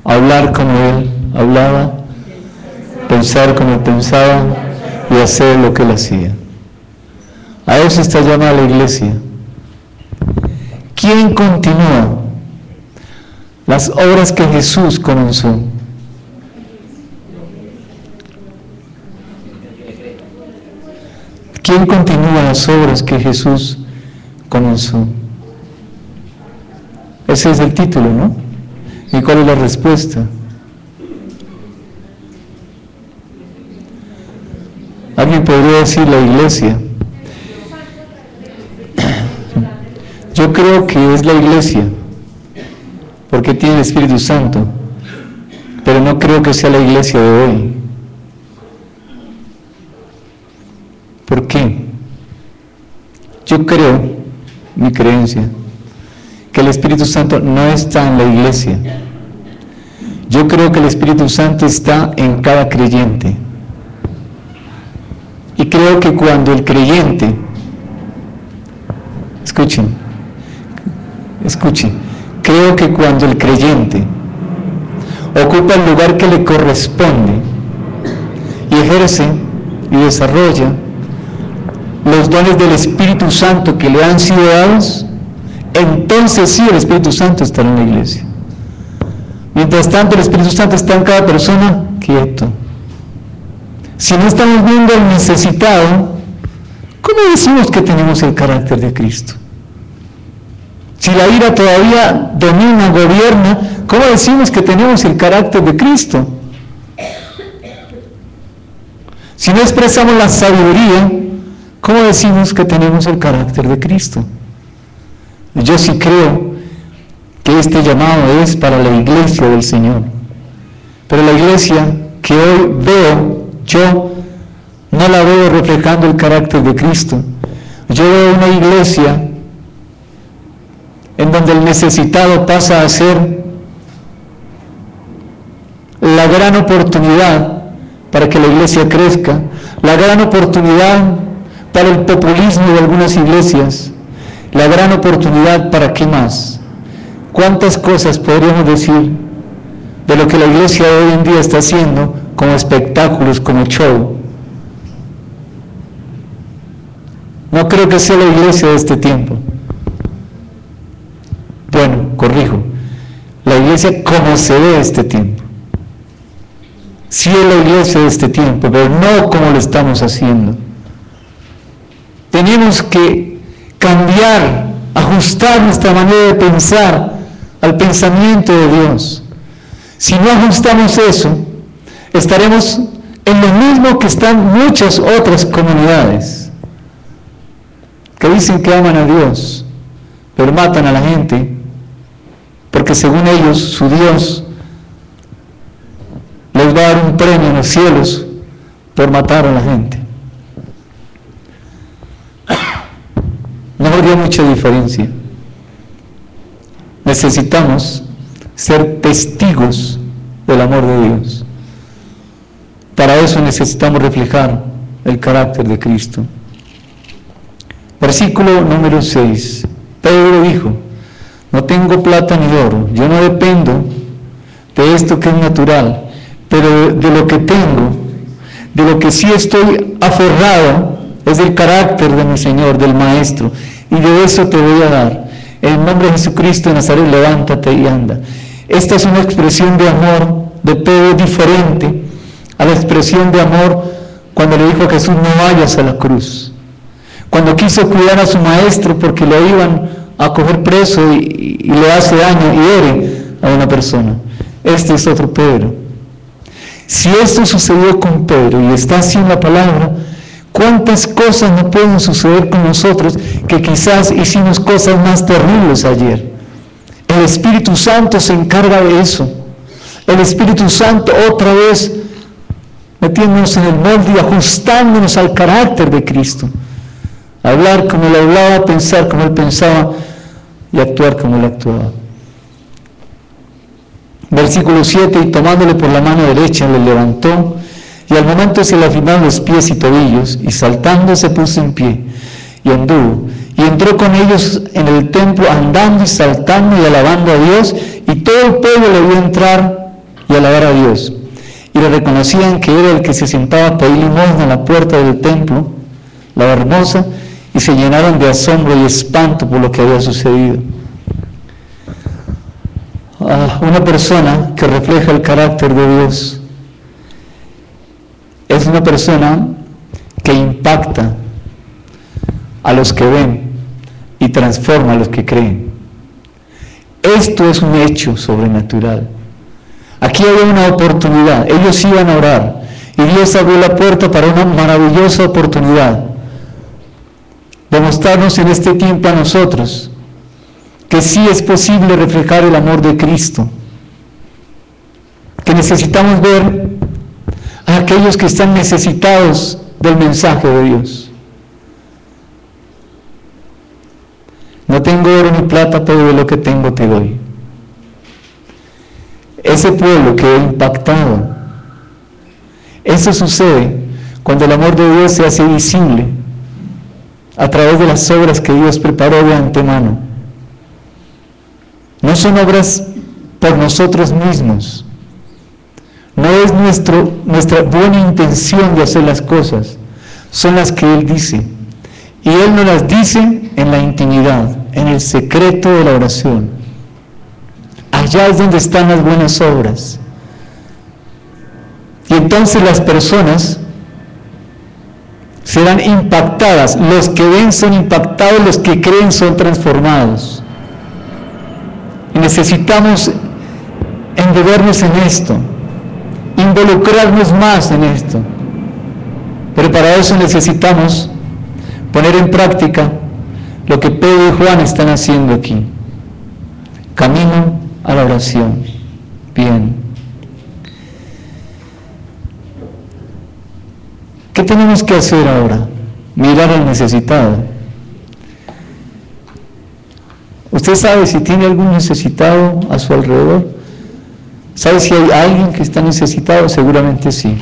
Hablar como Él hablaba, pensar como Él pensaba y hacer lo que Él hacía. A eso está llamada la iglesia. ¿Quién continúa las obras que Jesús comenzó? ¿Quién continúa las obras que Jesús comenzó? Ese es el título, ¿no? ¿Y cuál es la respuesta? Alguien podría decir la iglesia. Yo creo que es la iglesia, porque tiene el Espíritu Santo, pero no creo que sea la iglesia de hoy. ¿Por qué? Yo creo, mi creencia, que el Espíritu Santo no está en la iglesia. Yo creo que el Espíritu Santo está en cada creyente. Y creo que cuando el creyente, escuchen, creo que cuando el creyente ocupa el lugar que le corresponde y ejerce y desarrolla los dones del Espíritu Santo que le han sido dados, entonces sí el Espíritu Santo estará en la iglesia. Mientras tanto el Espíritu Santo está en cada persona quieto. Si no estamos viendo al necesitado, ¿cómo decimos que tenemos el carácter de Cristo? Si la ira todavía domina, gobierna, ¿cómo decimos que tenemos el carácter de Cristo? Si no expresamos la sabiduría, ¿cómo decimos que tenemos el carácter de Cristo? Yo sí creo que este llamado es para la iglesia del Señor. Pero la iglesia que hoy veo, yo no la veo reflejando el carácter de Cristo. Yo veo una iglesia en donde el necesitado pasa a ser la gran oportunidad para que la iglesia crezca, la gran oportunidad para el populismo de algunas iglesias, la gran oportunidad para qué más. ¿Cuántas cosas podríamos decir de lo que la iglesia hoy en día está haciendo como espectáculos, como show? No creo que sea la iglesia de este tiempo. Bueno, corrijo, la iglesia como se ve este tiempo. Sí es la iglesia de este tiempo, pero no como lo estamos haciendo. Tenemos que cambiar, ajustar nuestra manera de pensar al pensamiento de Dios. Si no ajustamos eso, estaremos en lo mismo que están muchas otras comunidades que dicen que aman a Dios, pero matan a la gente, porque según ellos, su Dios les va a dar un premio en los cielos por matar a la gente. No habría mucha diferencia. Necesitamos ser testigos del amor de Dios. Para eso necesitamos reflejar el carácter de Cristo. Versículo número 6. Pedro dijo: no tengo plata ni oro, yo no dependo de esto que es natural, pero de lo que tengo, de lo que sí estoy aferrado, es del carácter de mi Señor, del Maestro, y de eso te voy a dar. En el nombre de Jesucristo de Nazaret, levántate y anda. Esta es una expresión de amor de Pedro diferente a la expresión de amor cuando le dijo a Jesús: no vayas a la cruz. Cuando quiso cuidar a su maestro porque lo iban a coger preso y le hace daño y hiere a una persona. Este es otro Pedro. Si esto sucedió con Pedro y está así en la palabra, ¿cuántas cosas no pueden suceder con nosotros que quizás hicimos cosas más terribles ayer? El Espíritu Santo se encarga de eso. El Espíritu Santo otra vez metiéndonos en el molde y ajustándonos al carácter de Cristo. Hablar como Él hablaba, pensar como Él pensaba y actuar como Él actuaba. Versículo 7, y tomándole por la mano derecha le levantó, y al momento se le afirmaron los pies y tobillos, y saltando se puso en pie, y anduvo, y entró con ellos en el templo, andando y saltando y alabando a Dios, y todo el pueblo le vio entrar y alabar a Dios. Y le reconocían que era el que se sentaba a pedir limosna en la puerta del templo, la hermosa, y se llenaron de asombro y espanto por lo que había sucedido. Una persona que refleja el carácter de Dios es una persona que impacta a los que ven y transforma a los que creen. Esto es un hecho sobrenatural. Aquí había una oportunidad, ellos iban a orar y Dios abrió la puerta para una maravillosa oportunidad de mostrarnos en este tiempo a nosotros que sí es posible reflejar el amor de Cristo, que necesitamos ver a aquellos que están necesitados del mensaje de Dios. No tengo oro ni plata, pero de lo que tengo te doy. Ese pueblo quedó impactado. Eso sucede cuando el amor de Dios se hace visible a través de las obras que Dios preparó de antemano. No son obras por nosotros mismos. No es nuestra buena intención de hacer las cosas. Son las que Él dice. Y Él nos las dice en la intimidad, en el secreto de la oración. Allá es donde están las buenas obras. Y entonces las personas serán impactadas. Los que ven son impactados, los que creen son transformados. Y necesitamos envolvernos en esto, involucrarnos más en esto. Pero para eso necesitamos poner en práctica lo que Pedro y Juan están haciendo aquí. Camino a la oración. Bien. ¿Qué tenemos que hacer ahora? Mirar al necesitado. ¿Usted sabe si tiene algún necesitado a su alrededor? ¿Sabe si hay alguien que está necesitado? Seguramente sí.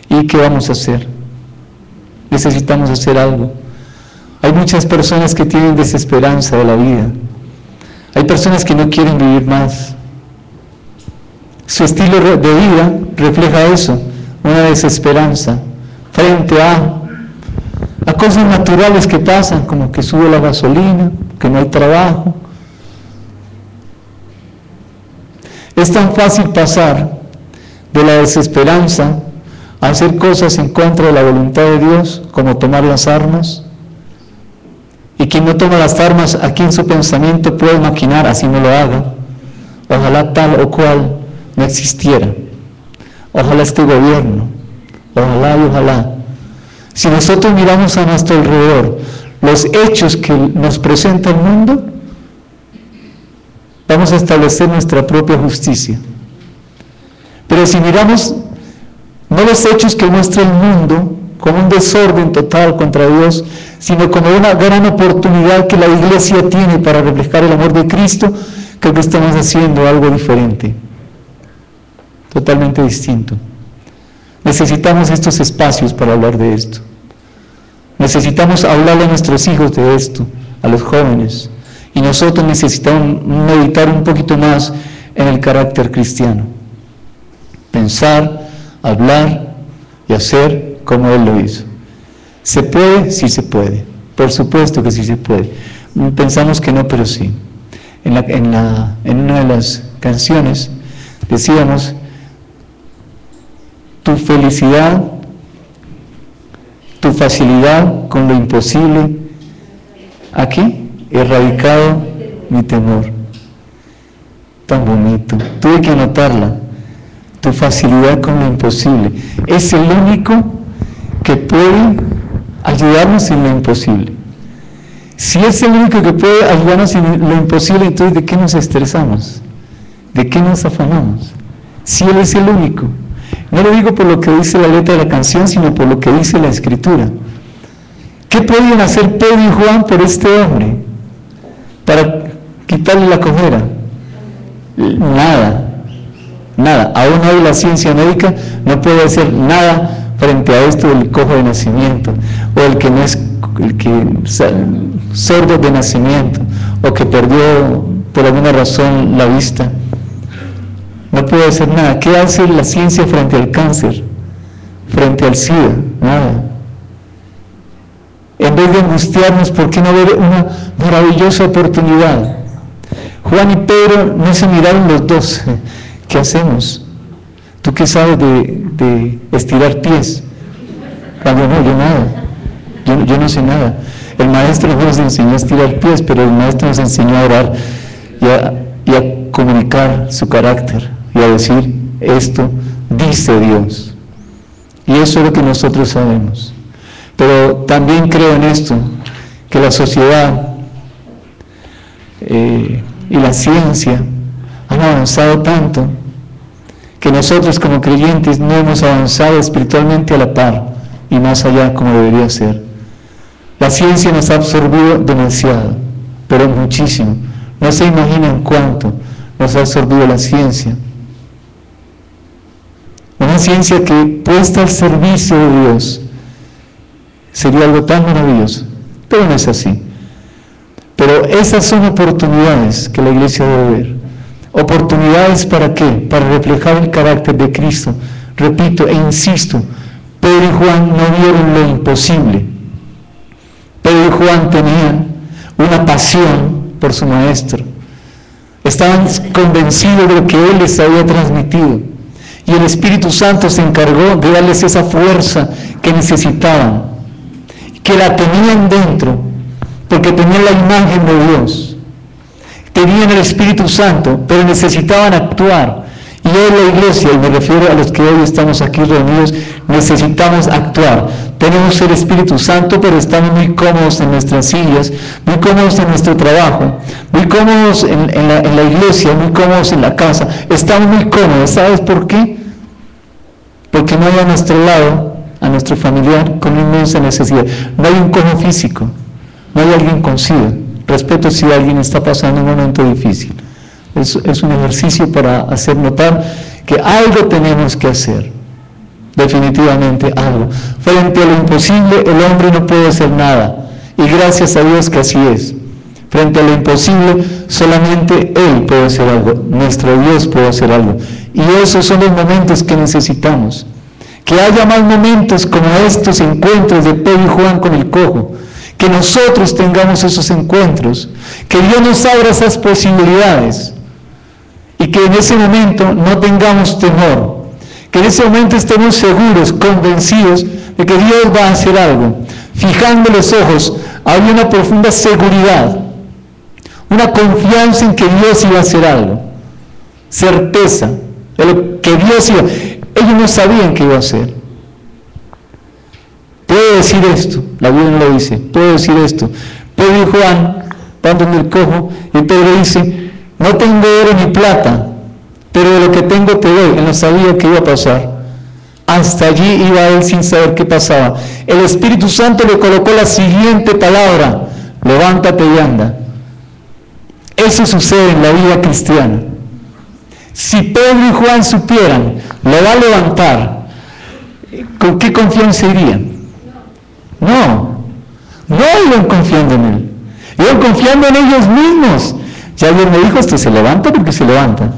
¿Y qué vamos a hacer? Necesitamos hacer algo. Hay muchas personas que tienen desesperanza de la vida. Hay personas que no quieren vivir más. Su estilo de vida refleja eso, una desesperanza frente a cosas naturales que pasan, como que sube la gasolina, que no hay trabajo. Es tan fácil pasar de la desesperanza a hacer cosas en contra de la voluntad de Dios, como tomar las armas. Y quien no toma las armas, aquí en su pensamiento puede maquinar, así no lo haga. Ojalá tal o cual no existiera. Ojalá este gobierno. Ojalá y ojalá. Si nosotros miramos a nuestro alrededor los hechos que nos presenta el mundo, vamos a establecer nuestra propia justicia. Pero si miramos no los hechos que muestra el mundo como un desorden total contra Dios, sino como una gran oportunidad que la iglesia tiene para reflejar el amor de Cristo, creo que estamos haciendo algo diferente, totalmente distinto. Necesitamos estos espacios para hablar de esto. Necesitamos hablarle a nuestros hijos de esto, a los jóvenes. Y nosotros necesitamos meditar un poquito más en el carácter cristiano. Pensar, hablar y hacer como Él lo hizo. ¿Se puede? Sí se puede. Por supuesto que sí se puede. Pensamos que no, pero sí. En una de las canciones decíamos: tu felicidad, tu facilidad con lo imposible, aquí, erradicado mi temor. Tan bonito. Tuve que anotarla. Tu facilidad con lo imposible. Es el único que puede ayudarnos en lo imposible. Si es el único que puede ayudarnos en lo imposible, entonces ¿de qué nos estresamos? ¿De qué nos afanamos? Si Él es el único. No lo digo por lo que dice la letra de la canción, sino por lo que dice la Escritura. ¿Qué podían hacer Pedro y Juan por este hombre para quitarle la cojera? Nada. Aún hoy la ciencia médica no puede hacer nada frente a esto del cojo de nacimiento, o el que no es sordo de nacimiento, o que perdió por alguna razón la vista. No puede hacer nada. ¿Qué hace la ciencia frente al cáncer? Frente al SIDA? Nada. En vez de angustiarnos, ¿por qué no ver una maravillosa oportunidad? Juan y Pedro no se miraron los dos. ¿Qué hacemos? ¿Tú qué sabes de estirar pies? Cuando no, yo nada. Yo no sé nada. El maestro no nos enseñó a estirar pies, pero el maestro nos enseñó a orar y a comunicar su carácter y a decir, esto dice Dios. Y eso es lo que nosotros sabemos. Pero también creo en esto, que la sociedad y la ciencia han avanzado tanto que nosotros como creyentes no hemos avanzado espiritualmente a la par y más allá como debería ser. La ciencia nos ha absorbido demasiado, pero muchísimo. No se imaginan cuánto nos ha absorbido la ciencia. Una ciencia que puesta al servicio de Dios sería algo tan maravilloso, pero no es así. Pero esas son oportunidades que la iglesia debe ver. ¿Oportunidades para qué? Para reflejar el carácter de Cristo. Repito e insisto, Pedro y Juan no vieron lo imposible. Pedro y Juan tenían una pasión por su maestro. Estaban convencidos de lo que Él les había transmitido. Y el Espíritu Santo se encargó de darles esa fuerza que necesitaban, que la tenían dentro, porque tenían la imagen de Dios. Tenían el Espíritu Santo, pero necesitaban actuar. Y hoy la iglesia, y me refiero a los que hoy estamos aquí reunidos, necesitamos actuar. Tenemos el Espíritu Santo, pero estamos muy cómodos en nuestras sillas, muy cómodos en nuestro trabajo, muy cómodos en la iglesia, muy cómodos en la casa. Estamos muy cómodos. ¿Sabes por qué? Porque no hay a nuestro lado, a nuestro familiar, con inmensa necesidad. No hay un cojo físico, no hay alguien con SIDA. Respeto si alguien está pasando un momento difícil. Es un ejercicio para hacer notar que algo tenemos que hacer. Definitivamente algo. Frente a lo imposible, el hombre no puede hacer nada. Y gracias a Dios que así es. Frente a lo imposible, solamente Él puede hacer algo. Nuestro Dios puede hacer algo. Y esos son los momentos que necesitamos. Que haya más momentos como estos encuentros de Pedro y Juan con el cojo. Que nosotros tengamos esos encuentros. Que Dios nos abra esas posibilidades. Y que en ese momento no tengamos temor. Que en ese momento estemos seguros, convencidos de que Dios va a hacer algo. Fijando los ojos, había una profunda seguridad, una confianza en que Dios iba a hacer algo. Certeza de lo que Dios iba a hacer. Ellos no sabían qué iba a hacer. Puedo decir esto, la Biblia no lo dice, puedo decir esto. Pedro y Juan van donde el cojo y Pedro dice, no tengo oro ni plata, pero de lo que tengo te doy. Él no sabía qué iba a pasar. Hasta allí iba él sin saber qué pasaba. El Espíritu Santo le colocó la siguiente palabra: levántate y anda. Eso sucede en la vida cristiana. Si Pedro y Juan supieran, lo va a levantar, ¿con qué confianza irían? No iban confiando en él, iban confiando en ellos mismos. Ya Dios me dijo, esto se levanta porque se levanta.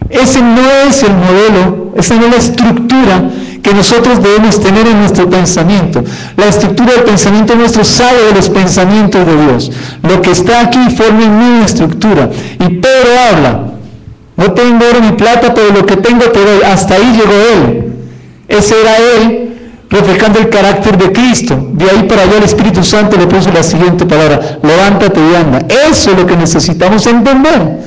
Ese no es el modelo, esa no es la estructura que nosotros debemos tener en nuestro pensamiento. La estructura del pensamiento nuestro sale de los pensamientos de Dios. Lo que está aquí forma una estructura. Y Pedro habla, no tengo oro ni plata, pero lo que tengo te doy. Hasta ahí llegó él. Ese era él, reflejando el carácter de Cristo. De ahí para allá el Espíritu Santo le puso la siguiente palabra: levántate y anda. Eso es lo que necesitamos entender.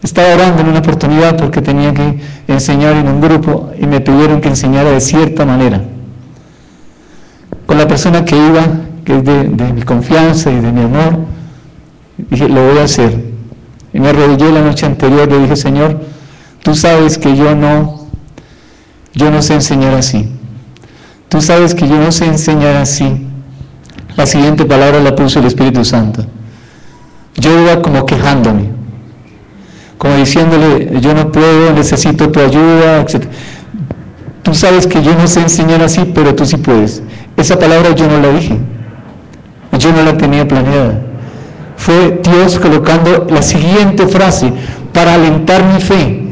Estaba orando en una oportunidad porque tenía que enseñar en un grupo y me pidieron que enseñara de cierta manera. con la persona que iba, que es de mi confianza y de mi amor. Dije, lo voy a hacer. Y me arrodillé la noche anterior, le dije, Señor, tú sabes que yo no sé enseñar así. Tú sabes que yo no sé enseñar así. La siguiente palabra la puso el Espíritu Santo. Yo iba como quejándome, como diciéndole, yo no puedo, necesito tu ayuda, etc. Tú sabes que yo no sé enseñar así, pero tú sí puedes. Esa palabra yo no la dije, yo no la tenía planeada. Fue Dios colocando la siguiente frase para alentar mi fe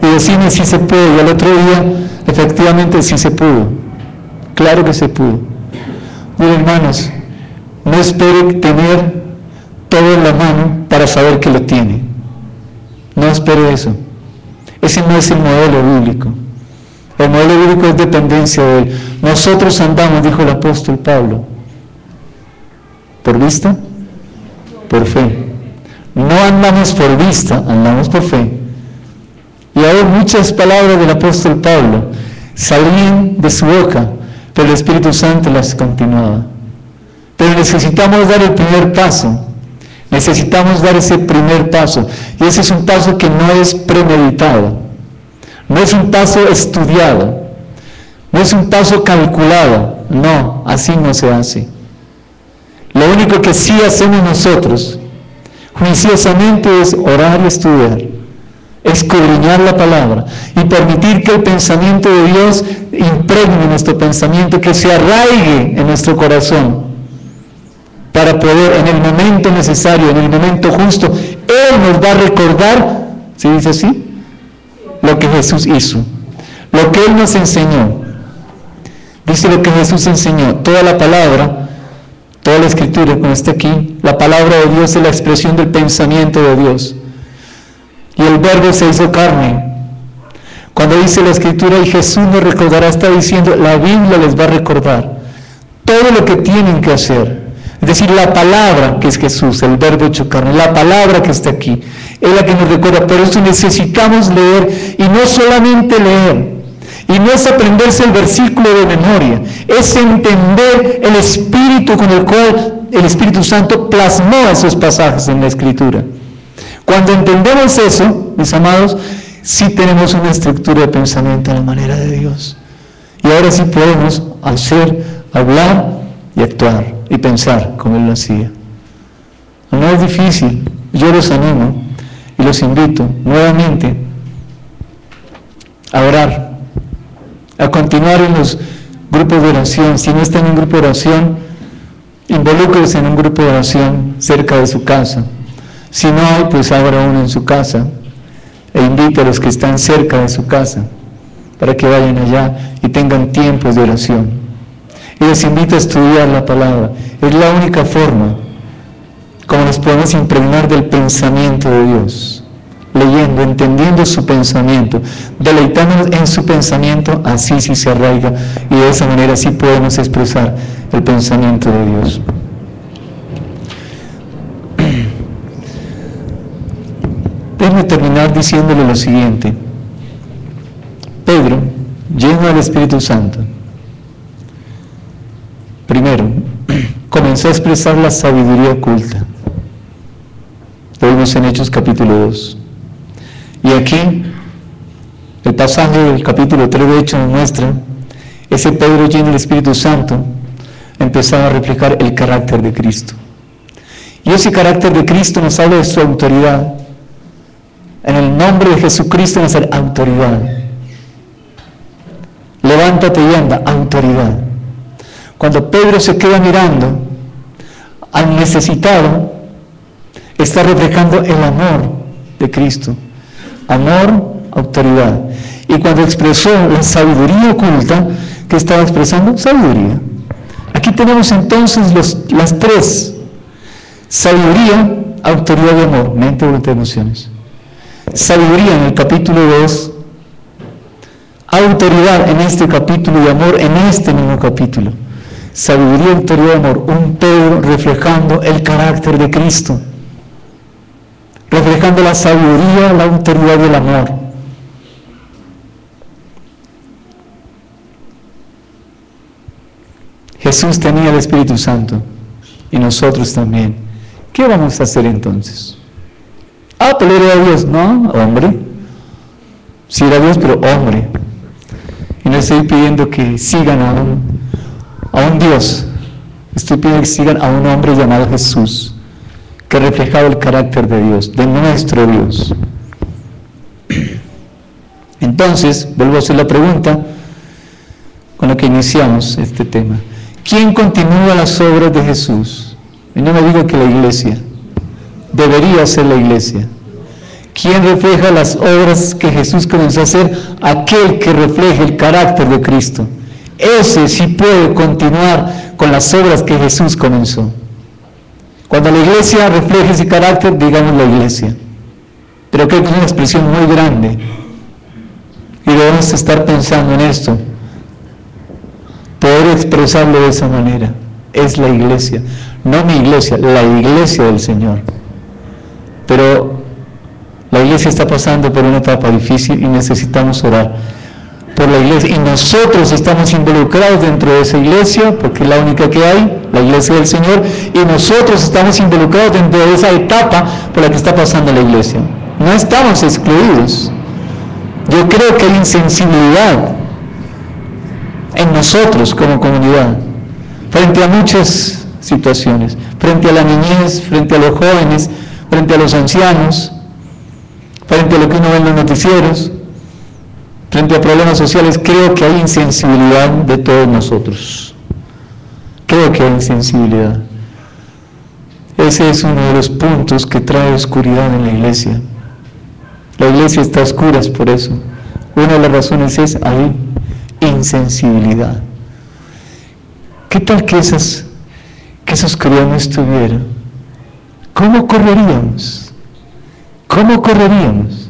y decirme si se puede. Y al otro día, efectivamente, sí se pudo. Claro que se pudo. Miren, hermanos, no espere tener todo en la mano para saber que lo tiene. No espere eso. Ese no es el modelo bíblico. El modelo bíblico es dependencia de Él. Nosotros andamos, dijo el apóstol Pablo, ¿por vista? Por fe. No andamos por vista, andamos por fe. Y ahora muchas palabras del apóstol Pablo salían de su boca, pero el Espíritu Santo las continuaba. Pero necesitamos dar el primer paso. Necesitamos dar ese primer paso. Y ese es un paso que no es premeditado. No es un paso estudiado. No es un paso calculado. No, así no se hace. Lo único que sí hacemos nosotros, juiciosamente, es orar y estudiar, escudriñar la palabra y permitir que el pensamiento de Dios impregne nuestro pensamiento, que se arraigue en nuestro corazón, para poder en el momento necesario, en el momento justo, Él nos va a recordar, ¿sí dice así? Lo que Jesús hizo, lo que Él nos enseñó. Dice lo que Jesús enseñó, toda la palabra, toda la escritura, como está aquí, la palabra de Dios es la expresión del pensamiento de Dios. Y el verbo se hizo carne. Cuando dice la escritura, y Jesús nos recordará, está diciendo, la Biblia les va a recordar todo lo que tienen que hacer. Es decir, la palabra que es Jesús, el verbo hecho carne, la palabra que está aquí, es la que nos recuerda. Por eso necesitamos leer, y no solamente leer, y no es aprenderse el versículo de memoria, es entender el espíritu con el cual el Espíritu Santo plasmó esos pasajes en la Escritura. Cuando entendemos eso, mis amados, sí tenemos una estructura de pensamiento a la manera de Dios. Y ahora sí podemos hacer, hablar y actuar y pensar como Él lo hacía. No es difícil. Yo los animo y los invito nuevamente a orar, a continuar en los grupos de oración. Si no están en un grupo de oración, involúcrense en un grupo de oración cerca de su casa. Si no hay, pues abra uno en su casa e invite a los que están cerca de su casa para que vayan allá y tengan tiempos de oración. Y les invito a estudiar la palabra. Es la única forma como nos podemos impregnar del pensamiento de Dios, leyendo, entendiendo su pensamiento, deleitándonos en su pensamiento, así sí se arraiga, y de esa manera sí podemos expresar el pensamiento de Dios. Déjenme terminar diciéndole lo siguiente. Pedro, lleno del Espíritu Santo, primero, comenzó a expresar la sabiduría oculta. Lo vimos en Hechos capítulo 2. Y aquí, el pasaje del capítulo 3 de Hechos nos muestra ese Pedro lleno del Espíritu Santo empezaba a reflejar el carácter de Cristo. Y ese carácter de Cristo nos habla de su autoridad. En el nombre de Jesucristo nos da autoridad. Levántate y anda, autoridad. Cuando Pedro se queda mirando al necesitado, está reflejando el amor de Cristo. Amor, autoridad. Y cuando expresó la sabiduría oculta, ¿qué estaba expresando? Sabiduría. Aquí tenemos entonces las tres: sabiduría, autoridad y amor, mente, voluntad y emociones. Sabiduría en el capítulo 2, autoridad en este capítulo y amor en este mismo capítulo. Sabiduría, autoridad y amor, un Pedro reflejando el carácter de Cristo, reflejando la sabiduría, la autoridad y el amor. Jesús tenía el Espíritu Santo y nosotros también. ¿Qué vamos a hacer entonces? Pero era Dios, no, hombre. Sí era Dios, pero hombre. Y no estoy pidiendo que sigan a un Dios. Estoy pidiendo que sigan a un hombre llamado Jesús, que reflejaba el carácter de Dios, de nuestro Dios. Entonces, vuelvo a hacer la pregunta con la que iniciamos este tema. ¿Quién continúa las obras de Jesús? Y no me digo que la iglesia. Debería ser la iglesia. ¿Quién refleja las obras que Jesús comenzó a hacer? Aquel que refleje el carácter de Cristo. Ese sí puede continuar con las obras que Jesús comenzó. Cuando la iglesia refleje ese carácter, digamos la iglesia. Pero creo que es una expresión muy grande. Y debemos estar pensando en esto. Poder expresarlo de esa manera. Es la iglesia. No mi iglesia, la iglesia del Señor. Pero la iglesia está pasando por una etapa difícil y necesitamos orar por la iglesia. Y nosotros estamos involucrados dentro de esa iglesia, porque es la única que hay, la iglesia del Señor. Y nosotros estamos involucrados dentro de esa etapa por la que está pasando la iglesia. No estamos excluidos. Yo creo que hay insensibilidad en nosotros como comunidad frente a muchas situaciones, frente a la niñez, frente a los jóvenes, frente a los ancianos, frente a lo que uno ve en los noticieros, frente a problemas sociales. Creo que hay insensibilidad de todos nosotros. Creo que hay insensibilidad. Ese es uno de los puntos que trae oscuridad en la iglesia. La iglesia está a oscuras por eso. Una de las razones es hay insensibilidad. ¿Qué tal que esa oscuridad no estuviera? ¿Cómo correríamos? ¿Cómo correríamos?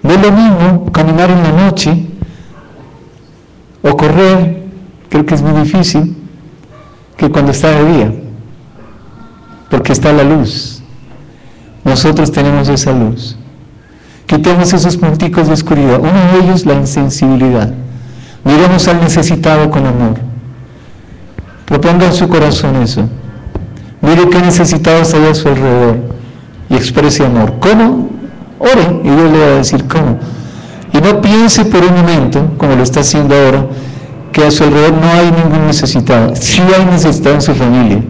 No es lo mismo caminar en la noche o correr, creo que es muy difícil, que cuando está de día, porque está la luz. Nosotros tenemos esa luz. Quitemos esos punticos de oscuridad. Uno de ellos, la insensibilidad. Miremos al necesitado con amor. Proponga en su corazón eso. Mire qué necesitados hay a su alrededor y exprese amor. ¿Cómo? Ore y Dios le va a decir cómo. Y no piense por un momento, como lo está haciendo ahora, que a su alrededor no hay ningún necesitado. Sí hay necesitado en su familia.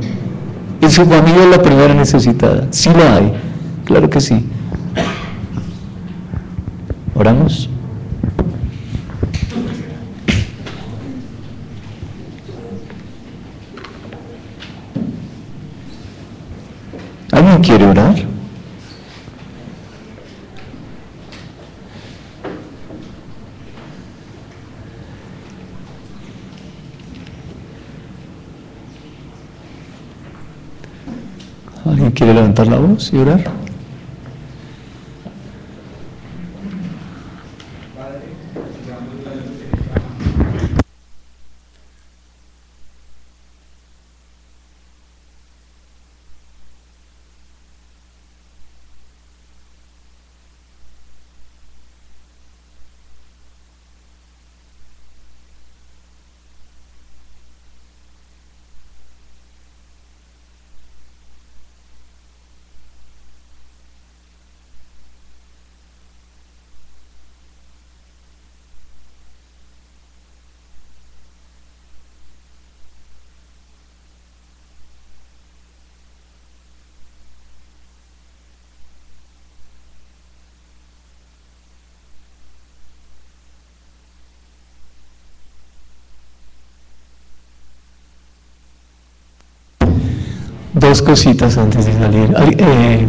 En su familia es la primera necesitada. Sí lo hay. Claro que sí. ¿Oramos? ¿Alguien quiere orar? ¿Alguien quiere levantar la voz y orar? Dos cositas antes de salir.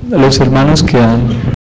Los hermanos que han